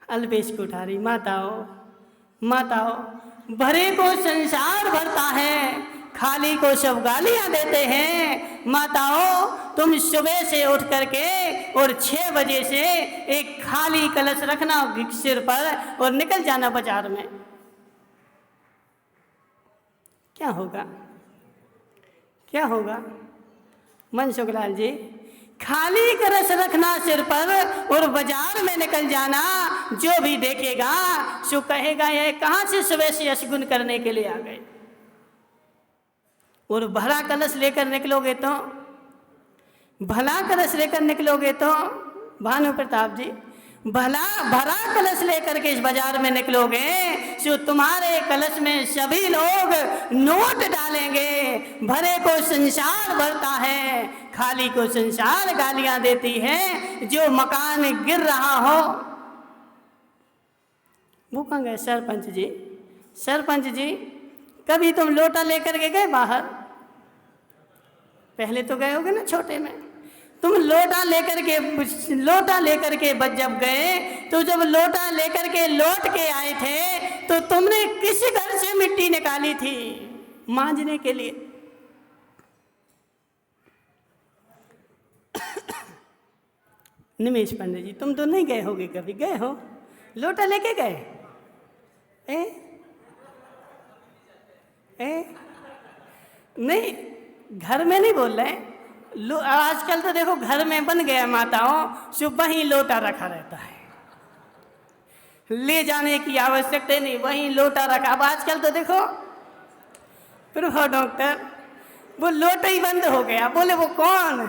अल्पेश कोठारी, माताओं, भरे को संसार भरता है, खाली को सब गालियां देते हैं। माताओं, तुम सुबह से उठ करके और 6 बजे से एक खाली कलश रखना सिर पर और निकल जाना बाजार में। क्या होगा? क्या होगा? मनसुख लाल जी, खाली कलश रखना सिर पर और बाजार में निकल जाना, जो भी देखेगा सो कहेगा ये कहाँ से सुबह से अशगुन करने के लिए आ गए। और भरा कलश लेकर निकलोगे तो, भला कलश लेकर निकलोगे तो भानु प्रताप जी, भरा कलश लेकर के इस बाजार में निकलोगे तो तुम्हारे कलश में सभी लोग नोट डालेंगे, भरे को संसार भरता है, खाली को संसार गालियां देती है। जो मकान गिर रहा हो, वो कहाँ गए? सरपंच जी, सरपंच जी, कभी तुम लोटा लेकर के गए बाहर? पहले तो गए होगे ना छोटे में। तुम लोटा लेकर के जब गए, तो जब लोटा लेकर के लौट के आए थे, तो तुमने किस घर से मिट्टी निकाली थी मांजने के लिए? निमेश पंडित जी, तुम तो नहीं गए होगे, कभी गए हो? लोटा लेके गए? नहीं, घर में नहीं बोल रहे। आजकल तो देखो घर में बन गया माताओं, सुबह ही लोटा रखा रहता है, ले जाने की आवश्यकता नहीं, वहीं लोटा रखा। अब आजकल तो देखो प्रभु डॉक्टर, वो लोटा ही बंद हो गया। बोले वो कौन?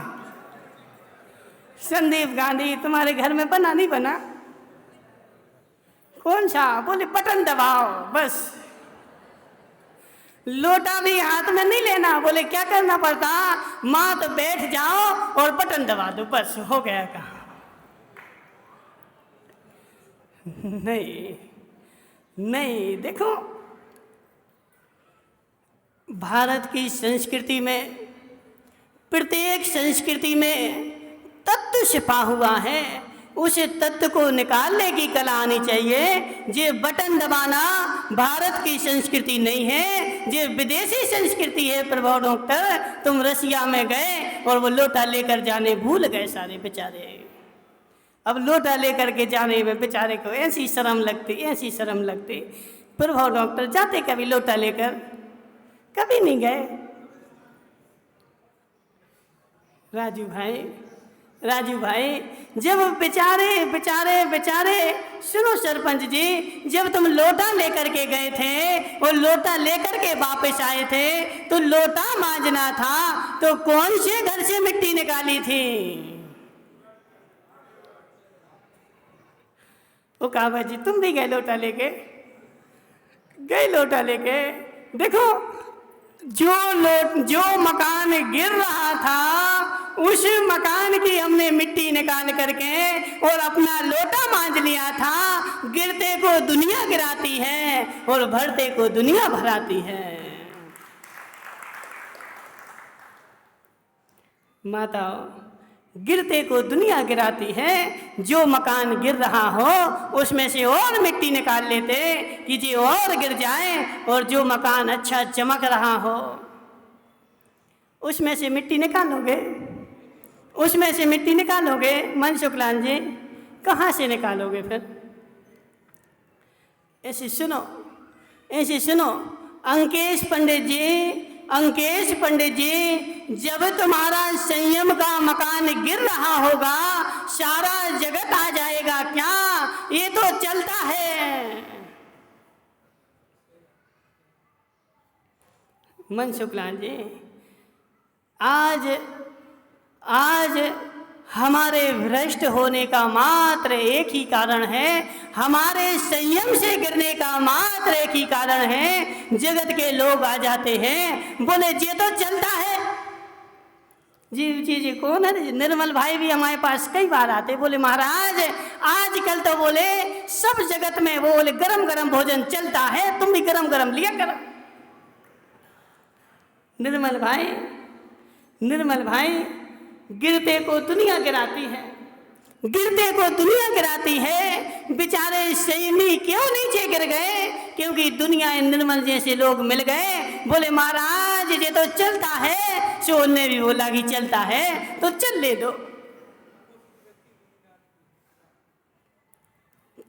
संदीप गांधी, तुम्हारे घर में बना नहीं बना? कौन सा? बोले बटन दबाओ बस। लोटा भी हाथ में नहीं लेना। बोले क्या करना पड़ता? माँ तो बैठ जाओ और बटन दबा दो, बस हो गया काम। नहीं नहीं, देखो भारत की संस्कृति में, प्रत्येक संस्कृति में तत्व छिपा हुआ है। उस तत्व को निकालने की कला आनी चाहिए। ये बटन दबाना भारत की संस्कृति नहीं है, ये विदेशी संस्कृति है। प्रभु डॉक्टर, तुम रसिया में गए और वो लोटा लेकर जाने भूल गए सारे बेचारे। अब लोटा लेकर के जाने में बेचारे को ऐसी शर्म लगती, ऐसी शर्म लगती। प्रभु डॉक्टर जाते कभी लोटा लेकर? कभी नहीं गए। राजू भाई, जब बेचारे सुनो सरपंच जी, जब तुम लोटा लेकर के गए थे और लोटा लेकर के वापस आए थे, तो लोटा मांजना था, तो कौन से घर से मिट्टी निकाली थी? वो काबा जी, तुम भी गए लोटा लेके? गए लोटा लेके। देखो, जो मकान गिर रहा था, उस मकान की हमने मिट्टी निकाल करके और अपना लोटा मांज लिया था। गिरते को दुनिया गिराती है और भरते को दुनिया भराती है। माताओं, गिरते को दुनिया गिराती है। जो मकान गिर रहा हो उसमें से और मिट्टी निकाल लेते कि जी और गिर जाए, और जो मकान अच्छा चमक रहा हो उसमें से मिट्टी निकालोगे, उसमें से मिट्टी निकालोगे। मन शुक्लान जी, कहाँ से निकालोगे फिर? ऐसे सुनो अंकेश पंडित जी, जब तुम्हारा संयम का मकान गिर रहा होगा, सारा जगत आ जाएगा क्या? ये तो चलता है। मन शुक्लान जी, आज हमारे भ्रष्ट होने का मात्र एक ही कारण है, हमारे संयम से गिरने का मात्र एक ही कारण है। जगत के लोग आ जाते हैं, बोले ये तो चलता है। जी कौन है? निर्मल भाई भी हमारे पास कई बार आते, बोले महाराज आजकल तो बोले सब जगत में वो बोले गरम गरम भोजन चलता है, तुम भी गरम गरम लिया करो। निर्मल भाई, गिरते को दुनिया गिराती है। बेचारे संयमी क्यों नीचे गिर गए? क्योंकि दुनिया निर्मल जैसे लोग मिल गए। बोले महाराज ये तो चलता है। चोर ने भी बोला कि चलता है तो चल ले दो।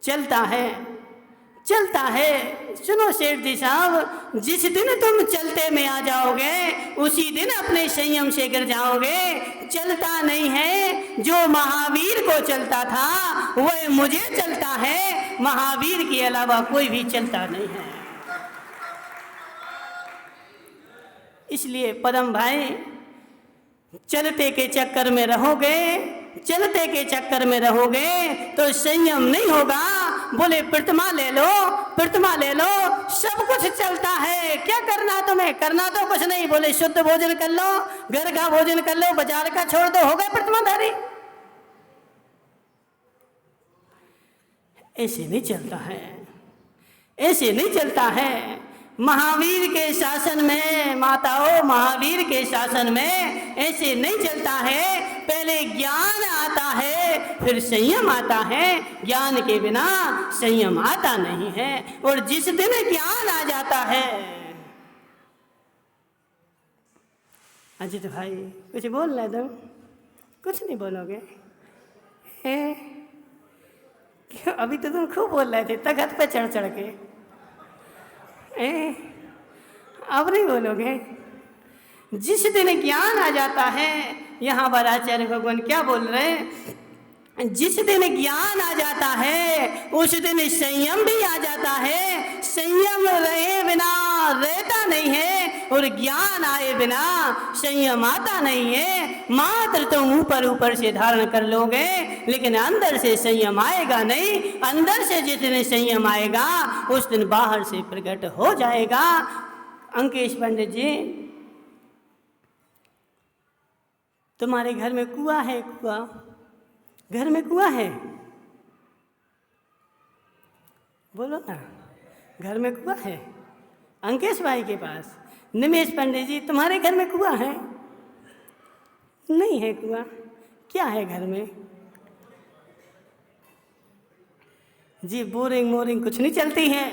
चलता है। सुनो सेठ जी साहब, जिस दिन तुम चलते में आ जाओगे उसी दिन अपने संयम से गिर जाओगे। चलता नहीं है। जो महावीर को चलता था वह मुझे चलता है, महावीर के अलावा कोई भी चलता नहीं है। इसलिए परम भाई, चलते के चक्कर में रहोगे तो संयम नहीं होगा। बोले प्रतिमा ले लो, प्रतिमा ले लो, सब कुछ चलता है। क्या करना तुम्हें? करना तो कुछ नहीं। बोले शुद्ध भोजन कर लो, घर का भोजन कर लो, बाजार का छोड़ दो, हो गए प्रतिमाधारी। ऐसे नहीं चलता है, ऐसे नहीं चलता है। महावीर के शासन में, माताओं, महावीर के शासन में ऐसे नहीं चलता है। पहले ज्ञान आता है, फिर संयम आता है। ज्ञान के बिना संयम आता नहीं है। और जिस दिन ज्ञान आ जाता है, अजित भाई कुछ बोल रहे तुम? कुछ नहीं बोलोगे? क्यों? अभी तो तुम खूब बोल रहे थे तख्त पे चढ़ चढ़ के। अब नहीं बोलोगे? जिस दिन ज्ञान आ जाता है, यहाँ पर आचार्य भगवान क्या बोल रहे हैं? जिस दिन ज्ञान आ जाता है उस दिन संयम भी आ जाता है। संयम रहे बिना रहता नहीं है, और ज्ञान आए बिना संयम आता नहीं है। मात्र तुम ऊपर ऊपर से धारण कर लोगे, लेकिन अंदर से संयम आएगा नहीं। अंदर से जिस दिन संयम आएगा उस दिन बाहर से प्रकट हो जाएगा। अंकेश पंडित जी, तुम्हारे घर में कुआं है? कुआं? घर में कुआं है? बोलो ना, घर में कुआं है? अंकेश भाई के पास। निमेश पंडित जी, तुम्हारे घर में कुआं है? नहीं है कुआं। क्या है घर में? जी बोरिंग मोरिंग कुछ नहीं चलती है,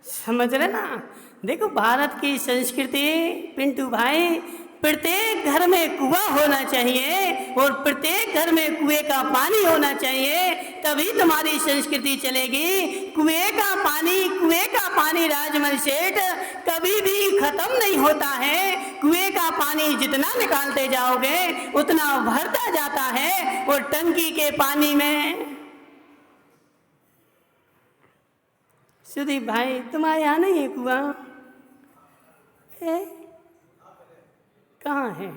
समझ रहे ना। देखो भारत की संस्कृति पिंटू भाई, प्रत्येक घर में कुआं होना चाहिए और प्रत्येक घर में कुएं का पानी होना चाहिए, तभी तुम्हारी संस्कृति चलेगी। कुएं का पानी राजमल सेठ कभी भी खत्म नहीं होता है। कुएं का पानी जितना निकालते जाओगे उतना भरता जाता है। और टंकी के पानी में, सुदीप भाई तुम्हारे यहाँ नहीं है कुआं? कहाँ है?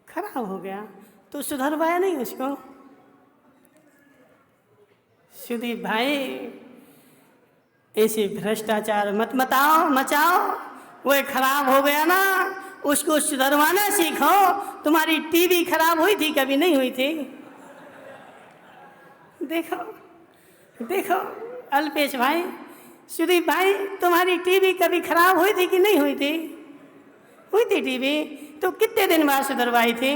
खराब हो गया तो सुधरवाया नहीं उसको? सुदीप भाई ऐसे भ्रष्टाचार मत मचाओ। वो खराब हो गया ना, उसको सुधरवाना सीखो। तुम्हारी टीवी खराब हुई थी, कभी नहीं हुई थी? देखो अल्पेश भाई, सुदीप भाई, तुम्हारी टीवी कभी खराब हुई थी कि नहीं हुई थी? हुई थी टीवी, तो कितने दिन बाद सुधरवाई थी?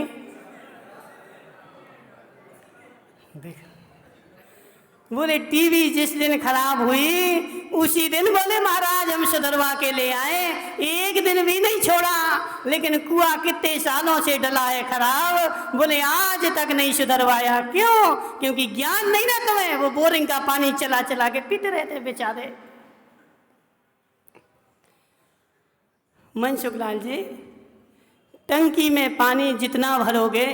बोले टीवी जिस दिन खराब हुई उसी दिन बोले महाराज हम सुधरवा के ले आए, एक दिन भी नहीं छोड़ा। लेकिन कुआं कितने सालों से डला है खराब, बोले आज तक नहीं सुधरवाया। क्यों? क्योंकि ज्ञान नहीं ना तुम्हें। वो बोरिंग का पानी चला चला के पीट रहे थे बेचारे। मनसुख लाल जी, टंकी में पानी जितना भरोगे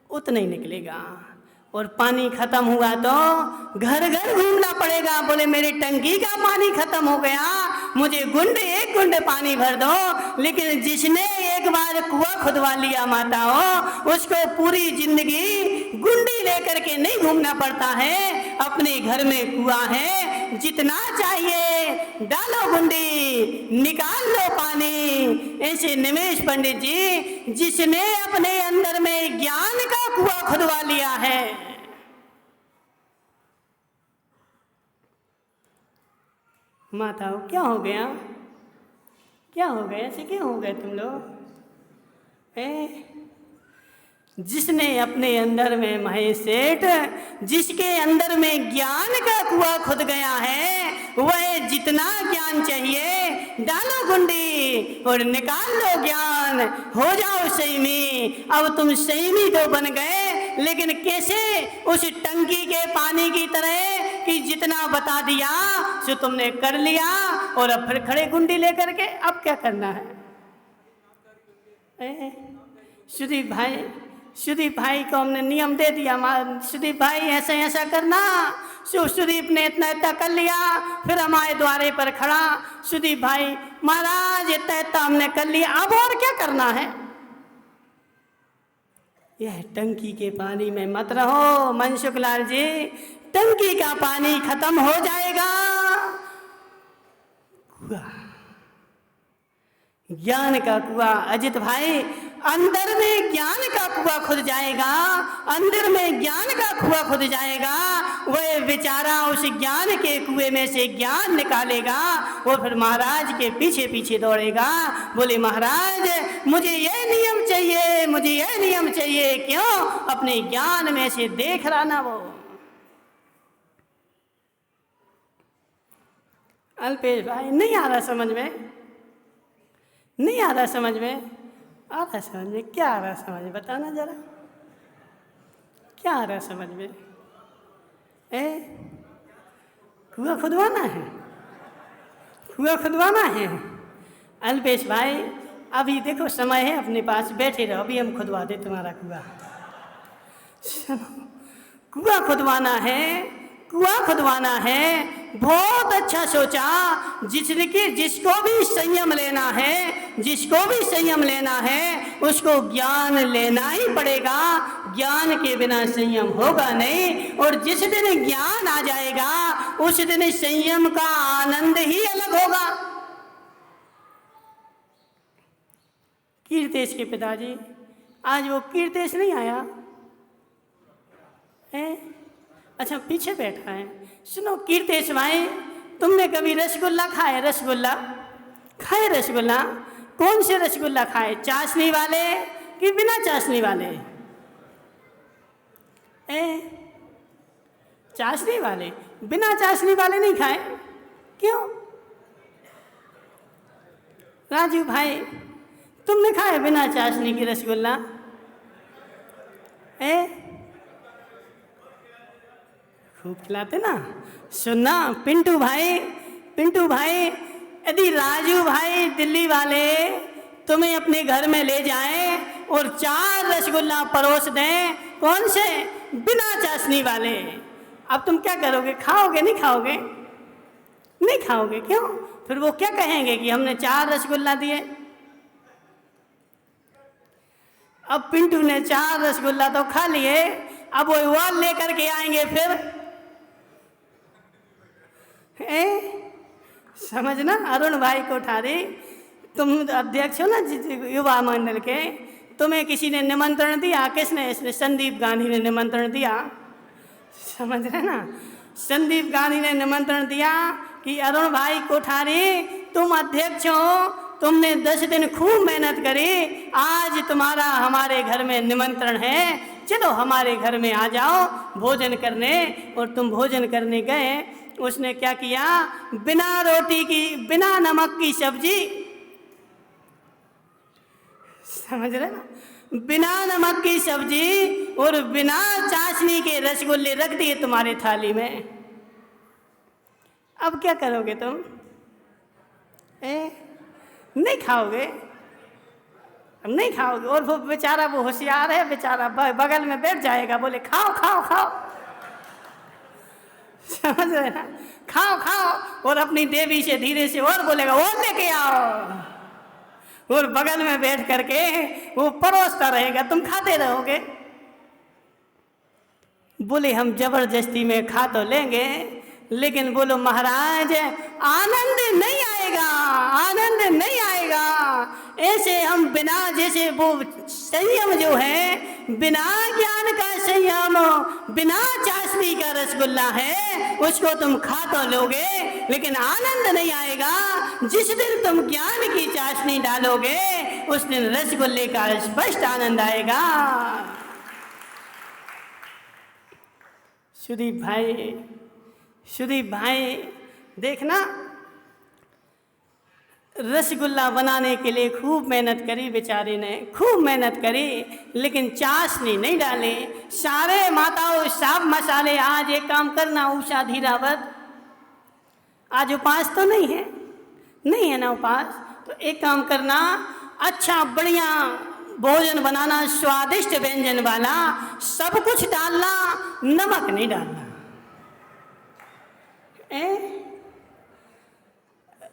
उतना ही निकलेगा, और पानी खत्म हुआ तो घर घर घूमना पड़ेगा। बोले मेरी टंकी का पानी खत्म हो गया, मुझे एक गुंड पानी भर दो। लेकिन जिसने एक बार कुआं खुदवा लिया माताओं, उसको पूरी जिंदगी गुंडी लेकर के नहीं घूमना पड़ता है। अपने घर में कुआं है, जितना चाहिए डालो गुंडी, निकाल लो पानी। ऐसे निमेश पंडित जी, जिसने अपने अंदर में ज्ञान का कुआं खुदवा लिया है, माताओं क्या हो गया? क्या हो गया? ऐसे क्यों हो गए तुम लोग? जिसने अपने अंदर में महेश सेठ, जिसके अंदर में ज्ञान का कुआं खुद गया है, वह जितना ज्ञान चाहिए डालो गुंडी और निकाल लो ज्ञान, हो जाओ संयमी। अब तुम संयमी तो बन गए, लेकिन कैसे? उस टंकी के पानी की तरह कि जितना बता दिया सो तुमने कर लिया, और अब फिर खड़े गुंडी लेकर के अब क्या करना है? सुदीप भाई को हमने नियम दे दिया, सुदीप भाई ऐसा करना। सुदीप ने इतना कर लिया, फिर हमारे द्वारे पर खड़ा, सुदीप भाई महाराज इतना हमने कर लिया, अब और क्या करना है? यह टंकी के पानी में मत रहो मनसुख लाल जी, टंकी का पानी खत्म हो जाएगा, कुआं, ज्ञान का कुआं अजित भाई, अंदर में ज्ञान का कुआं खुद जाएगा, अंदर में ज्ञान का कुआं खुद जाएगा। वह बेचारा उस ज्ञान के कुएं में से ज्ञान निकालेगा, वो फिर महाराज के पीछे पीछे दौड़ेगा, बोले महाराज मुझे यह नियम चाहिए, मुझे यह नियम चाहिए। क्यों? अपने ज्ञान में से देख रहा ना वो। अल्पेश भाई नहीं आ रहा समझ में, नहीं आ रहा समझ में, आ रहा समझ में, क्या आ रहा समझ में, बताना जरा, क्या आ रहा समझ में? कुआं खुदवाना है, कुआं खुदवाना है। अल्पेश भाई अभी देखो समय है अपने पास, बैठे रहो, अभी हम खुदवा दे तुम्हारा कुआं। कुआं खुदवाना है, कुआं खुदवाना है। बहुत अच्छा सोचा। जिसको भी संयम लेना है, जिसको भी संयम लेना है उसको ज्ञान लेना ही पड़ेगा, ज्ञान के बिना संयम होगा नहीं। और जिस दिन ज्ञान आ जाएगा उस दिन संयम का आनंद ही अलग होगा। कीर्तेश के पिताजी, आज वो कीर्तेश नहीं आया है? अच्छा पीछे बैठा है। सुनो कीर्तेश भाई, तुमने कभी रसगुल्ला खाए? रसगुल्ला खाए? रसगुल्ला कौन से रसगुल्ला खाए, चाशनी वाले कि बिना चाशनी वाले? चाशनी वाले, बिना चाशनी वाले नहीं खाए? क्यों? राजू भाई तुमने खाए बिना चाशनी की रसगुल्ला? खूब खिलाते ना। सुनना पिंटू भाई, पिंटू भाई, यदि राजू भाई दिल्ली वाले तुम्हें अपने घर में ले जाएं और 4 रसगुल्ला परोस दें, कौन से? बिना चाशनी वाले, अब तुम क्या करोगे? खाओगे? नहीं खाओगे? नहीं खाओगे। क्यों? फिर वो क्या कहेंगे कि हमने 4 रसगुल्ला दिए। अब पिंटू ने 4 रसगुल्ला तो खा लिए, अब वो लेकर के आएंगे फिर समझना। अरुण भाई कोठारी, तुम अध्यक्ष हो ना युवा मंडल के, तुम्हें किसी ने निमंत्रण दिया? किसने? इसने संदीप गांधी ने निमंत्रण दिया, समझ रहे ना। संदीप गांधी ने निमंत्रण दिया कि अरुण भाई कोठारी तुम अध्यक्ष हो, तुमने 10 दिन खूब मेहनत करी, आज तुम्हारा हमारे घर में निमंत्रण है, चलो हमारे घर में आ जाओ भोजन करने। और तुम भोजन करने गए, उसने क्या किया? बिना रोटी की, बिना नमक की सब्जी, समझ रहे ना, बिना नमक की सब्जी और बिना चाशनी के रसगुल्ले रख दिए तुम्हारे थाली में। अब क्या करोगे तुम? नहीं खाओगे? अब नहीं खाओगे। और वो बेचारा, वो होशियार है बेचारा, बगल में बैठ जाएगा, बोले खाओ खाओ खाओ, समझ रहे ना, खाओ खाओ। और अपनी देवी से धीरे से और बोलेगा और लेके आओ, और बगल में बैठ करके वो परोसता रहेगा, तुम खाते रहोगे। बोले हम जबरदस्ती में खा तो लेंगे, लेकिन बोलो महाराज आनंद नहीं आएगा, आनंद नहीं आएगा। ऐसे हम बिना, जैसे वो संयम जो है, बिना ज्ञान का संयम, बिना चाशनी का रसगुल्ला है, उसको तुम खा तो लोगे लेकिन आनंद नहीं आएगा। जिस दिन तुम ज्ञान की चाशनी डालोगे उस दिन रसगुल्ले का स्पष्ट आनंद आएगा। सुदीप भाई, सुदीप भाई देखना, रसगुल्ला बनाने के लिए खूब मेहनत करी बेचारे ने, खूब मेहनत करी, लेकिन चाशनी नहीं डाली। सारे माताओं सब मसाले, आज एक काम करना उषा धीरावत, आज उपास तो नहीं है, नहीं है ना उपास, तो एक काम करना, अच्छा बढ़िया भोजन बनाना, स्वादिष्ट व्यंजन वाला, सब कुछ डालना, नमक नहीं डालना।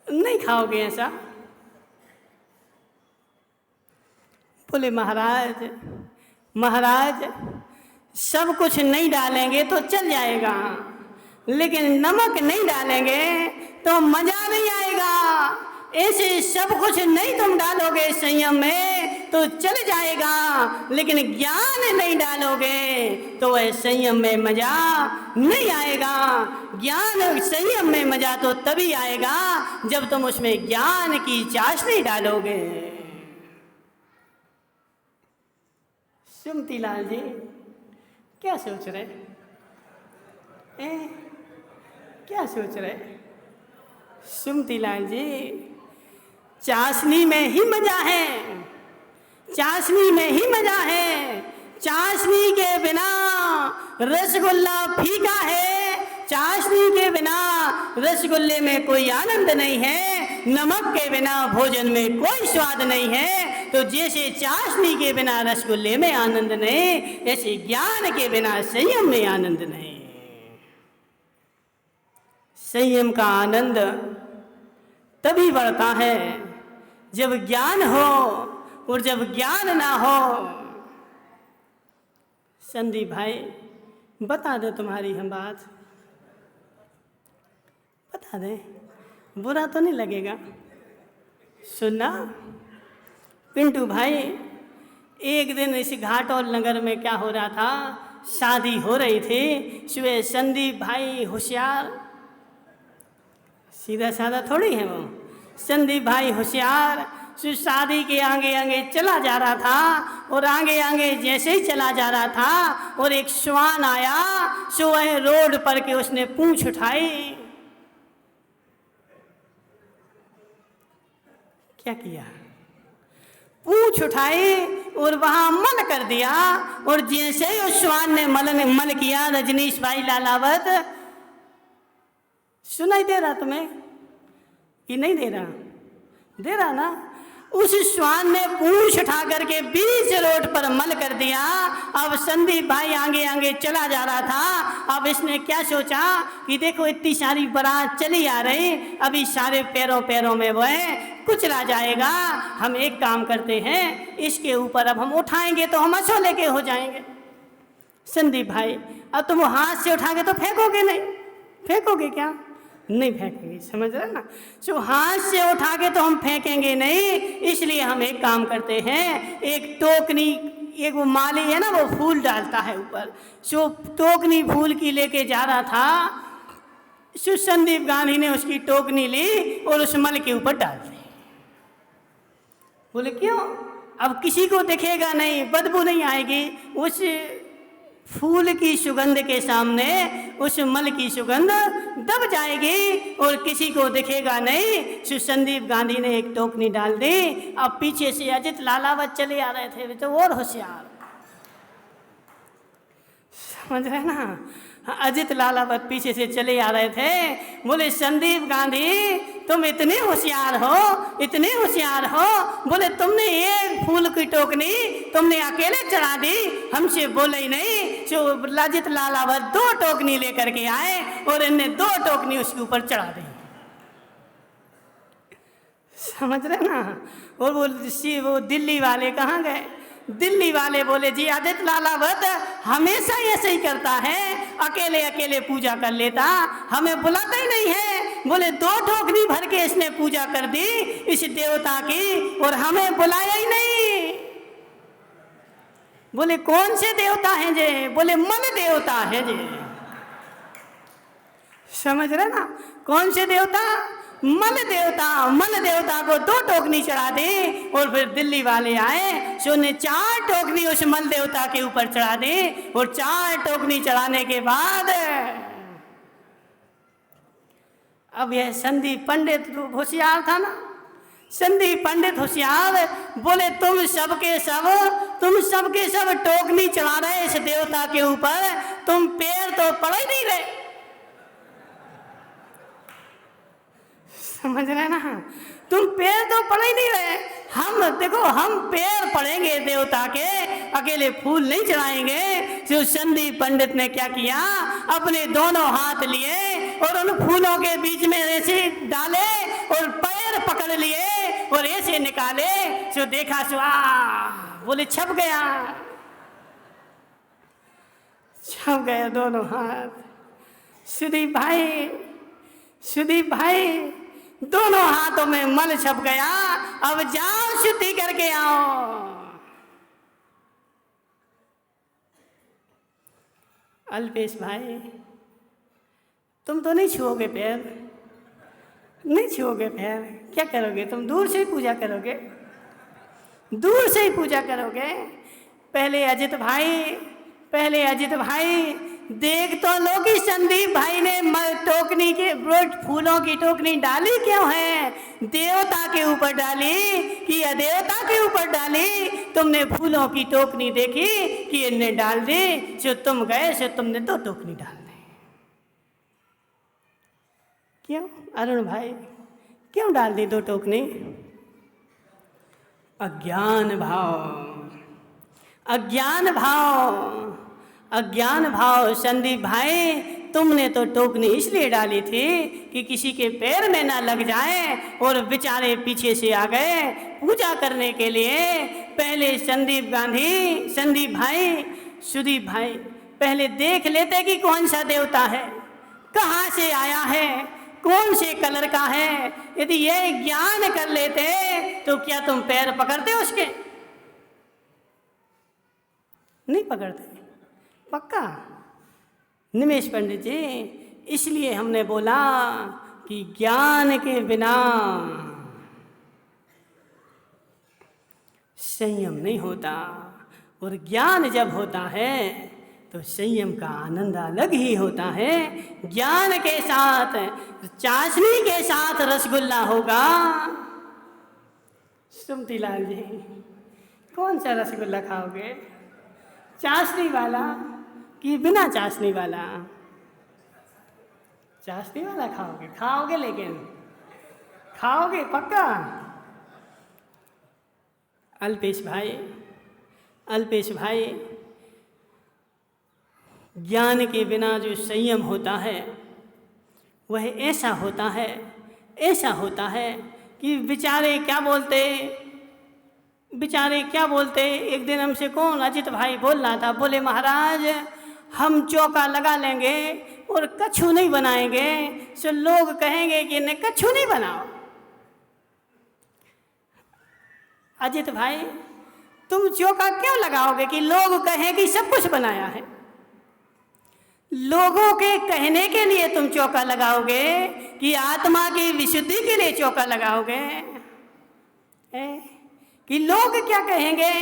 नहीं खाओगे ऐसा? बोले महाराज महाराज सब कुछ नहीं डालेंगे तो चल जाएगा, लेकिन नमक नहीं डालेंगे तो मजा नहीं आएगा। ऐसे सब कुछ नहीं तुम डालोगे संयम में तो चल जाएगा, लेकिन ज्ञान नहीं डालोगे तो वह संयम में मजा नहीं आएगा। ज्ञान संयम में मजा तो तभी आएगा जब तुम उसमें ज्ञान की चाशनी डालोगे। सुमतीलाल जी क्या सोच रहे क्या सोच रहे? सुमतीलाल जी चाशनी में ही मजा है, चाशनी में ही मजा है। चाशनी के बिना रसगुल्ला फीका है, चाशनी के बिना रसगुल्ले में कोई आनंद नहीं है, नमक के बिना भोजन में कोई स्वाद नहीं है। तो जैसे चाशनी के बिना रसगुल्ले में आनंद नहीं, ऐसे ज्ञान के बिना संयम में आनंद नहीं। संयम का आनंद तभी बढ़ता है जब ज्ञान हो, और जब ज्ञान ना हो। संदीप भाई बता दे तुम्हारी हम बात, बता दे, बुरा तो नहीं लगेगा? सुनना पिंटू भाई, एक दिन इस घाटोल नगर में क्या हो रहा था, शादी हो रही थी। सुबह संदीप भाई होशियार, सीधा साधा थोड़ी है वो, संदीप भाई होशियार शादी के आगे आगे चला जा रहा था, और आगे आगे जैसे ही चला जा रहा था और एक श्वान आया, सो वह रोड पर के उसने पूंछ उठाई। क्या किया? पूंछ उठाई और वहां मल कर दिया। और जैसे ही उस श्वान ने मल किया, रजनीश भाई लालावत, सुनाई दे रहा तुम्हें कि नहीं दे रहा? दे रहा ना? उस श्वान ने पूंछ उठा करके बीच रोड पर मल कर दिया। अब संदीप भाई आगे आगे चला जा रहा था। अब इसने क्या सोचा कि देखो इतनी सारी बारात चली आ रही, अभी सारे पैरों पैरों में वह कुचला जाएगा। हम एक काम करते हैं, इसके ऊपर अब हम उठाएंगे तो हम असोले के हो जाएंगे। संदीप भाई अब तुम हाथ से उठा के तो फेंकोगे नहीं, फेंकोगे क्या? नहीं फेंकेंगे, समझ रहे ना? जो हाथ से उठा के तो हम फेंकेंगे नहीं, इसलिए हम एक काम करते हैं, एक टोकनी, एक वो माली है ना, वो फूल डालता है ऊपर, जो टोकनी फूल की लेके जा रहा था, संदीप गांधी ने उसकी टोकनी ली और उस मल के ऊपर डाल दी। बोले क्यों? अब किसी को दिखेगा नहीं, बदबू नहीं आएगी, उस फूल की सुगंध के सामने उस मल की सुगंध दब जाएगी और किसी को दिखेगा नहीं। संदीप गांधी ने एक टोकनी डाल दी। अब पीछे से अजित लालावत चले आ रहे थे, वे तो और होशियार, समझ रहे ना? अजित लालावत पीछे से चले आ रहे थे। बोले संदीप गांधी तुम इतने होशियार हो, इतने होशियार हो। बोले तुमने ये फूल की टोकनी तुमने अकेले चढ़ा दी, हमसे बोले ही नहीं। जो अजित लालावत 2 टोकनी लेकर के आए और इनने 2 टोकनी उसके ऊपर चढ़ा दी, समझ रहे ना? और वो दिल्ली वाले कहाँ गए? दिल्ली वाले बोले जी आदित्य लालावत हमेशा ऐसे ही करता है, अकेले अकेले पूजा कर लेता, हमें बुलाता ही नहीं है। बोले 2 टोकरी भर के इसने पूजा कर दी इस देवता की और हमें बुलाया ही नहीं। बोले कौन से देवता हैं जे? बोले मन देवता है जे, समझ रहे ना? कौन से देवता? मल देवता। मल देवता को 2 टोकनी चढ़ा दी और फिर दिल्ली वाले आए, सो ने 4 टोकनी उस मल देवता के ऊपर चढ़ा दी। और 4 टोकनी चढ़ाने के बाद अब यह संदीप पंडित होशियार था ना, संदीप पंडित होशियार, बोले तुम सबके सब टोकनी चढ़ा रहे इस देवता के ऊपर, तुम पैर तो पड़ ही नहीं रहे, समझ रहे ना? तुम पैर तो पड़ ही नहीं रहे। हम देखो, हम पैर पड़ेंगे देवता के, अकेले फूल नहीं चढ़ाएंगे। जो संदीप पंडित ने क्या किया, अपने दोनों हाथ लिए और उन फूलों के बीच में ऐसे डाले और पैर पकड़ लिए और ऐसे निकाले। जो देखा सो बोले छप गया, छप गया दोनों हाथ। सुदीप भाई दोनों हाथों में मल छप गया। अब जाओ शुद्धि करके आओ। अल्पेश भाई तुम तो नहीं छुओगे पैर, नहीं छुओगे पैर, क्या करोगे तुम? दूर से ही पूजा करोगे, दूर से ही पूजा करोगे। पहले अजित भाई देख तो लो कि संदीप भाई ने टोकनी के फूलों की टोकनी डाली क्यों है? देवता के ऊपर डाली कि अदेवता के ऊपर डाली? तुमने फूलों की टोकनी देखी कि इनने डाल दी, जो तुम गए सो तुमने दो टोकनी डाल दी। क्यों अरुण भाई, क्यों डाल दी दो टोकनी? अज्ञान भाव। संदीप भाई तुमने तो टोकनी इसलिए डाली थी कि किसी के पैर में ना लग जाए, और बेचारे पीछे से आ गए पूजा करने के लिए। पहले सुदीप भाई पहले देख लेते कि कौन सा देवता है, कहाँ से आया है, कौन से कलर का है। यदि ये ज्ञान कर लेते तो क्या तुम पैर पकड़ते उसके? नहीं पकड़ते। पक्का निमेश पंडित जी, इसलिए हमने बोला कि ज्ञान के बिना संयम नहीं होता, और ज्ञान जब होता है तो संयम का आनंद अलग ही होता है। ज्ञान के साथ चाशनी के साथ रसगुल्ला होगा। सुमतीलाल जी कौन सा रसगुल्ला खाओगे, चाशनी वाला कि बिना चाशनी वाला? चाशनी वाला खाओगे लेकिन खाओगे पक्का? अल्पेश भाई ज्ञान के बिना जो संयम होता है वह ऐसा होता है कि बेचारे क्या बोलते। एक दिन हमसे कौन अजित भाई बोल रहा था, बोले महाराज हम चौका लगा लेंगे और कछु नहीं बनाएंगे, सो लोग कहेंगे कि नहीं कछु नहीं बनाओ। अजित भाई तुम चौका क्यों लगाओगे कि लोग कहें कि सब कुछ बनाया है? लोगों के कहने के लिए तुम चौका लगाओगे कि आत्मा की विशुद्धि के लिए चौका लगाओगे? कि लोग क्या कहेंगे?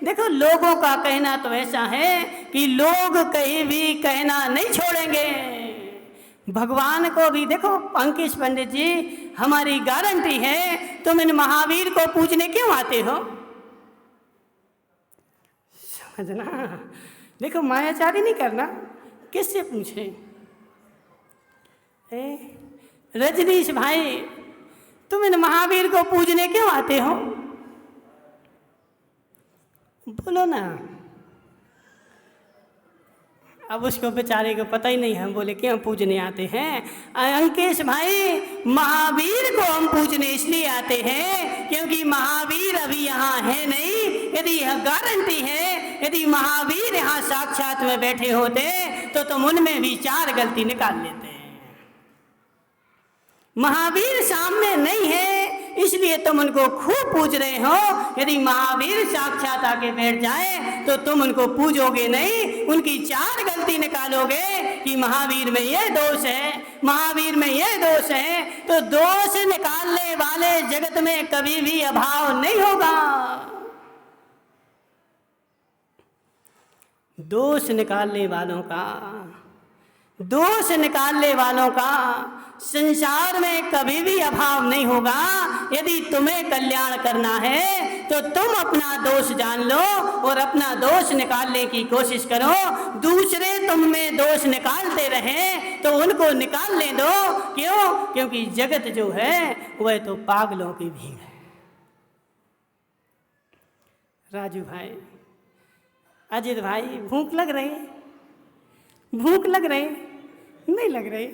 देखो लोगों का कहना तो ऐसा है कि लोग कहीं भी कहना नहीं छोड़ेंगे। भगवान को भी देखो अंकेश पंडित जी, हमारी गारंटी है, तुम इन महावीर को पूजने क्यों आते हो? समझना, देखो मायाचारी नहीं करना, किससे पूछे? रजनीश भाई तुम इन महावीर को पूजने क्यों आते हो? बोलो ना। अब उसको बेचारे को पता ही नहीं, हम बोले क्यों पूजने आते हैं। अंकेश भाई महावीर को हम पूजने इसलिए आते हैं क्योंकि महावीर अभी यहाँ है नहीं। यदि यह गारंटी है, यदि महावीर यहाँ साक्षात में बैठे होते तो तुम उनमें भी 4 गलती निकाल लेते। महावीर सामने नहीं है इसलिए तुम उनको खूब पूज रहे हो। यदि महावीर साक्षात आके बैठ जाए तो तुम उनको पूजोगे नहीं, उनकी 4 गलती निकालोगे कि महावीर में ये दोष है, महावीर में ये दोष है। तो दोष निकालने वाले जगत में कभी भी अभाव नहीं होगा। दोष निकालने वालों का संसार में कभी भी अभाव नहीं होगा। यदि तुम्हें कल्याण करना है तो तुम अपना दोष जान लो और अपना दोष निकालने की कोशिश करो। दूसरे तुम में दोष निकालते रहें तो उनको निकालने दो। क्यों? क्योंकि जगत जो है वह तो पागलों की भीड़ है। राजू भाई, अजित भाई, भूख लग रही? नहीं लग रही?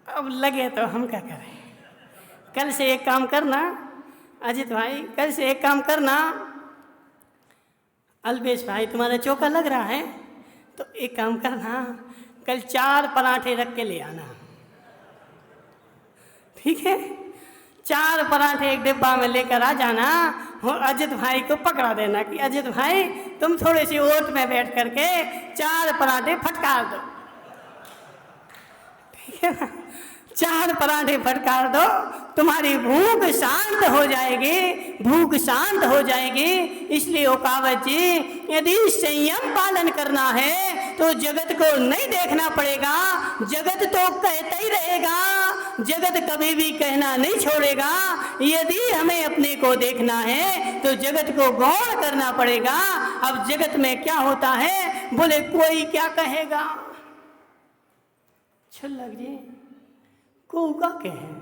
अब लगे तो हम क्या करें। कल से एक काम करना अजित भाई, कल से एक काम करना। अल्पेश भाई तुम्हारा चौका लग रहा है तो एक काम करना, कल 4 पराठे रख के ले आना, ठीक है? 4 पराठे एक डिब्बा में लेकर आ जाना और अजित भाई को पकड़ा देना कि अजित भाई तुम थोड़ी सी ओट में बैठ करके 4 पराठे फटकार दो, ठीक है ना? 4 पराठे फटकार दो, तुम्हारी भूख शांत हो जाएगी, भूख शांत हो जाएगी। इसलिए ओकावत जी, यदि संयम पालन करना है तो जगत को नहीं देखना पड़ेगा, जगत तो कहता ही रहेगा, जगत कभी भी कहना नहीं छोड़ेगा। यदि हमें अपने को देखना है तो जगत को गौर करना पड़ेगा। अब जगत में क्या होता है, बोले कोई क्या कहेगा, छल्लक जी कूका के हैं,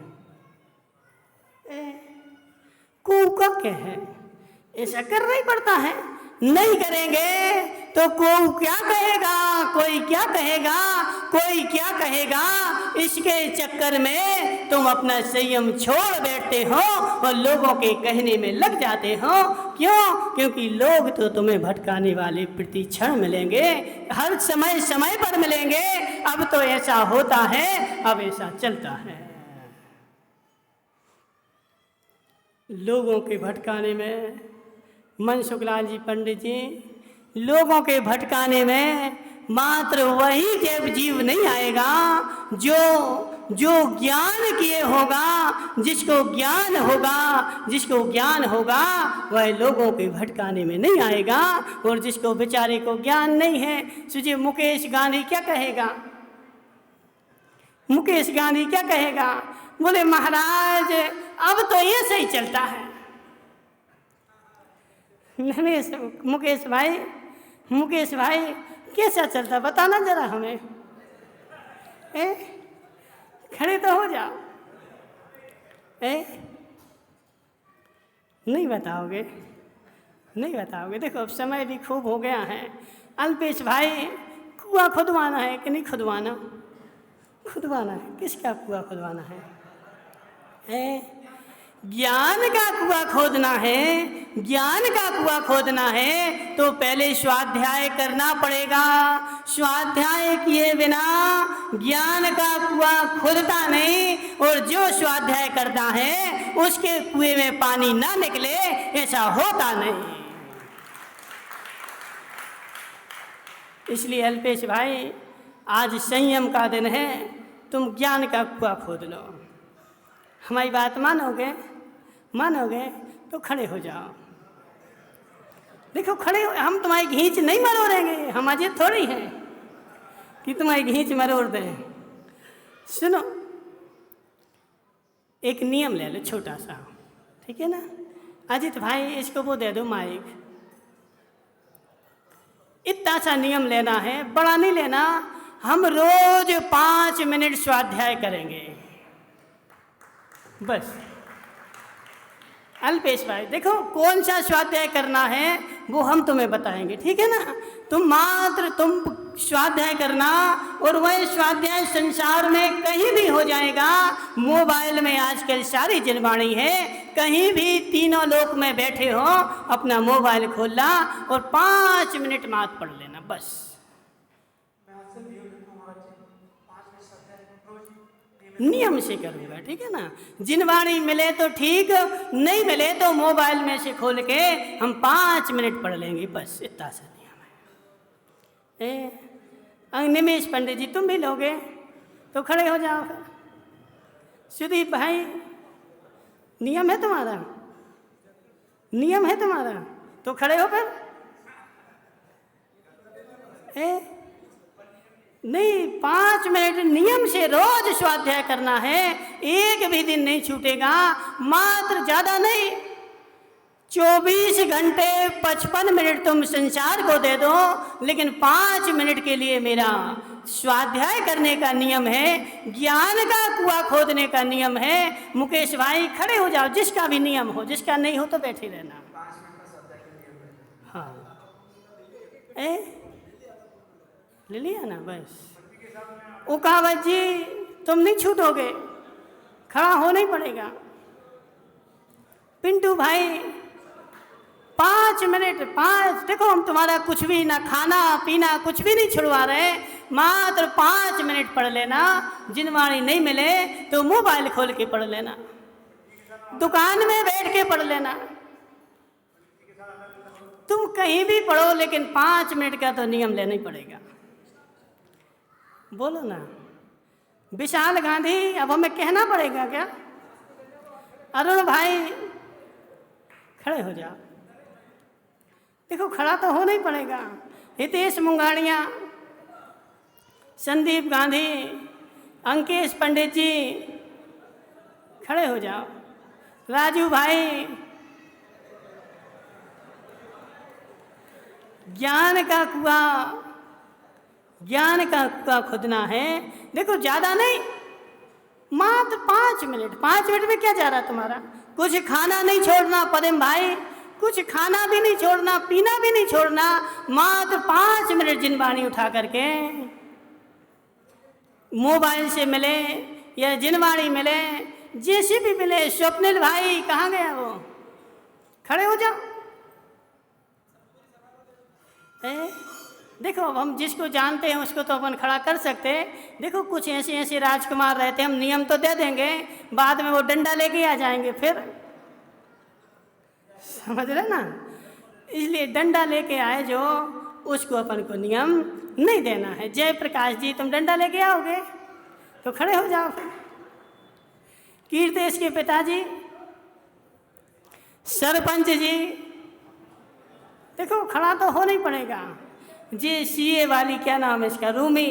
कूका के हैं, ऐसा करना ही पड़ता है, नहीं करेंगे तो कोई क्या कहेगा, कोई क्या कहेगा, कोई क्या कहेगा। इसके चक्कर में तुम अपना संयम छोड़ बैठते हो और लोगों के कहने में लग जाते हो। क्यों? क्योंकि लोग तो तुम्हें भटकाने वाले प्रति क्षण मिलेंगे, हर समय समय पर मिलेंगे। अब तो ऐसा होता है, अब ऐसा चलता है। लोगों के भटकाने में, मन सुखलाल जी पंडित जी, लोगों के भटकाने में मात्र वही देव जीव नहीं आएगा जो ज्ञान किए होगा, जिसको ज्ञान होगा, जिसको ज्ञान होगा वह लोगों के भटकाने में नहीं आएगा। और जिसको बेचारे को ज्ञान नहीं है, सोचिए मुकेश गांधी क्या कहेगा, मुकेश गांधी क्या कहेगा, बोले महाराज अब तो ये सही चलता है। मुकेश भाई कैसा चलता बताना जरा हमें, खड़े तो हो जाओ, नहीं बताओगे, नहीं बताओगे। देखो अब समय भी खूब हो गया है। अल्पेश भाई, कुआं खुदवाना है कि नहीं खुदवाना? खुदवाना है। किसका कुआं खुदवाना है? ज्ञान का कुआं खोदना है, ज्ञान का कुआं खोदना है तो पहले स्वाध्याय करना पड़ेगा। स्वाध्याय किए बिना ज्ञान का कुआं खुदता नहीं, और जो स्वाध्याय करता है उसके कुएं में पानी ना निकले, ऐसा होता नहीं। इसलिए अल्पेश भाई, आज संयम का दिन है, तुम ज्ञान का कुआं खोद लो। हमारी बात मानोगे? मानोगे तो खड़े हो जाओ। देखो खड़े हो, हम तुम्हारी घींच नहीं मरोड़ेंगे, हम अजय थोड़ी हैं कि तुम्हारी घींच मरोड़ दें। सुनो, एक नियम ले लो छोटा सा, ठीक है ना? अजित भाई इसको वो दे दो माइक। इतना सा नियम लेना है, बड़ा नहीं लेना। हम रोज 5 मिनट स्वाध्याय करेंगे बस। अल्पेश भाई देखो, कौन सा स्वाध्याय करना है वो हम तुम्हें बताएंगे, ठीक है ना? तुम स्वाध्याय करना, और वह स्वाध्याय संसार में कहीं भी हो जाएगा। मोबाइल में आजकल सारी जनवाणी है, कहीं भी तीनों लोक में बैठे हो, अपना मोबाइल खोलना और 5 मिनट मात्र पढ़ लेना बस। नियम से करूँगा, ठीक है ना? जिनवाणी मिले तो ठीक, नहीं मिले तो मोबाइल में से खोल के हम 5 मिनट पढ़ लेंगे बस, इतना सा नियम है। निमेश पंडित जी तुम भी लोगे तो खड़े हो जाओ। सुदीप भाई, नियम है तुम्हारा, नियम है तुम्हारा तो खड़े हो फिर। नहीं, 5 मिनट नियम से रोज स्वाध्याय करना है, एक भी दिन नहीं छूटेगा। मात्र ज़्यादा नहीं, 24 घंटे 55 मिनट तुम संसार को दे दो, लेकिन 5 मिनट के लिए मेरा स्वाध्याय करने का नियम है, ज्ञान का कुआं खोदने का नियम है। मुकेश भाई खड़े हो जाओ, जिसका भी नियम हो, जिसका नहीं हो तो बैठे रहना। हाँ, ले लिया ना बस। ओकावत जी तुम नहीं छूटोगे, खड़ा होना ही पड़ेगा। पिंटू भाई 5 5 देखो हम तुम्हारा कुछ भी ना खाना पीना कुछ भी नहीं छुड़वा रहे, मात्र 5 मिनट पढ़ लेना। जिनवाणी नहीं मिले तो मोबाइल खोल के पढ़ लेना, दुकान में बैठ के पढ़ लेना, तुम कहीं भी पढ़ो, लेकिन 5 मिनट का तो नियम लेना ही पड़ेगा। बोलो ना विशाल गांधी, अब हमें कहना पड़ेगा क्या? अरुण भाई खड़े हो जाओ, देखो खड़ा तो होना ही पड़ेगा। हितेश मुंगाड़िया, संदीप गांधी, अंकेश पंडित जी खड़े हो जाओ। राजू भाई, ज्ञान का कुआं खुदना है। देखो ज़्यादा नहीं, मात्र 5 मिनट। 5 मिनट में क्या जा रहा तुम्हारा? कुछ खाना नहीं छोड़ना पदम भाई, कुछ खाना भी नहीं छोड़ना, पीना भी नहीं छोड़ना, मात्र 5 मिनट जिनवाणी उठा करके मोबाइल से मिले या जिनवाणी मिले, जैसे भी मिले। स्वप्निल भाई कहाँ गया वो? खड़े हो जाओ। देखो अब हम जिसको जानते हैं उसको तो अपन खड़ा कर सकते हैं। देखो कुछ ऐसे राजकुमार रहते हैं, हम नियम तो दे देंगे, बाद में वो डंडा लेके आ जाएंगे, फिर समझ रहे ना। इसलिए डंडा लेके आए जो, उसको अपन को नियम नहीं देना है। जयप्रकाश जी तुम डंडा लेके आओगे तो खड़े हो जाओ। कीर्तेश के पिताजी, सरपंच जी, देखो खड़ा तो होना ही पड़ेगा। जे सीए वाली क्या नाम है इसका, रूमी,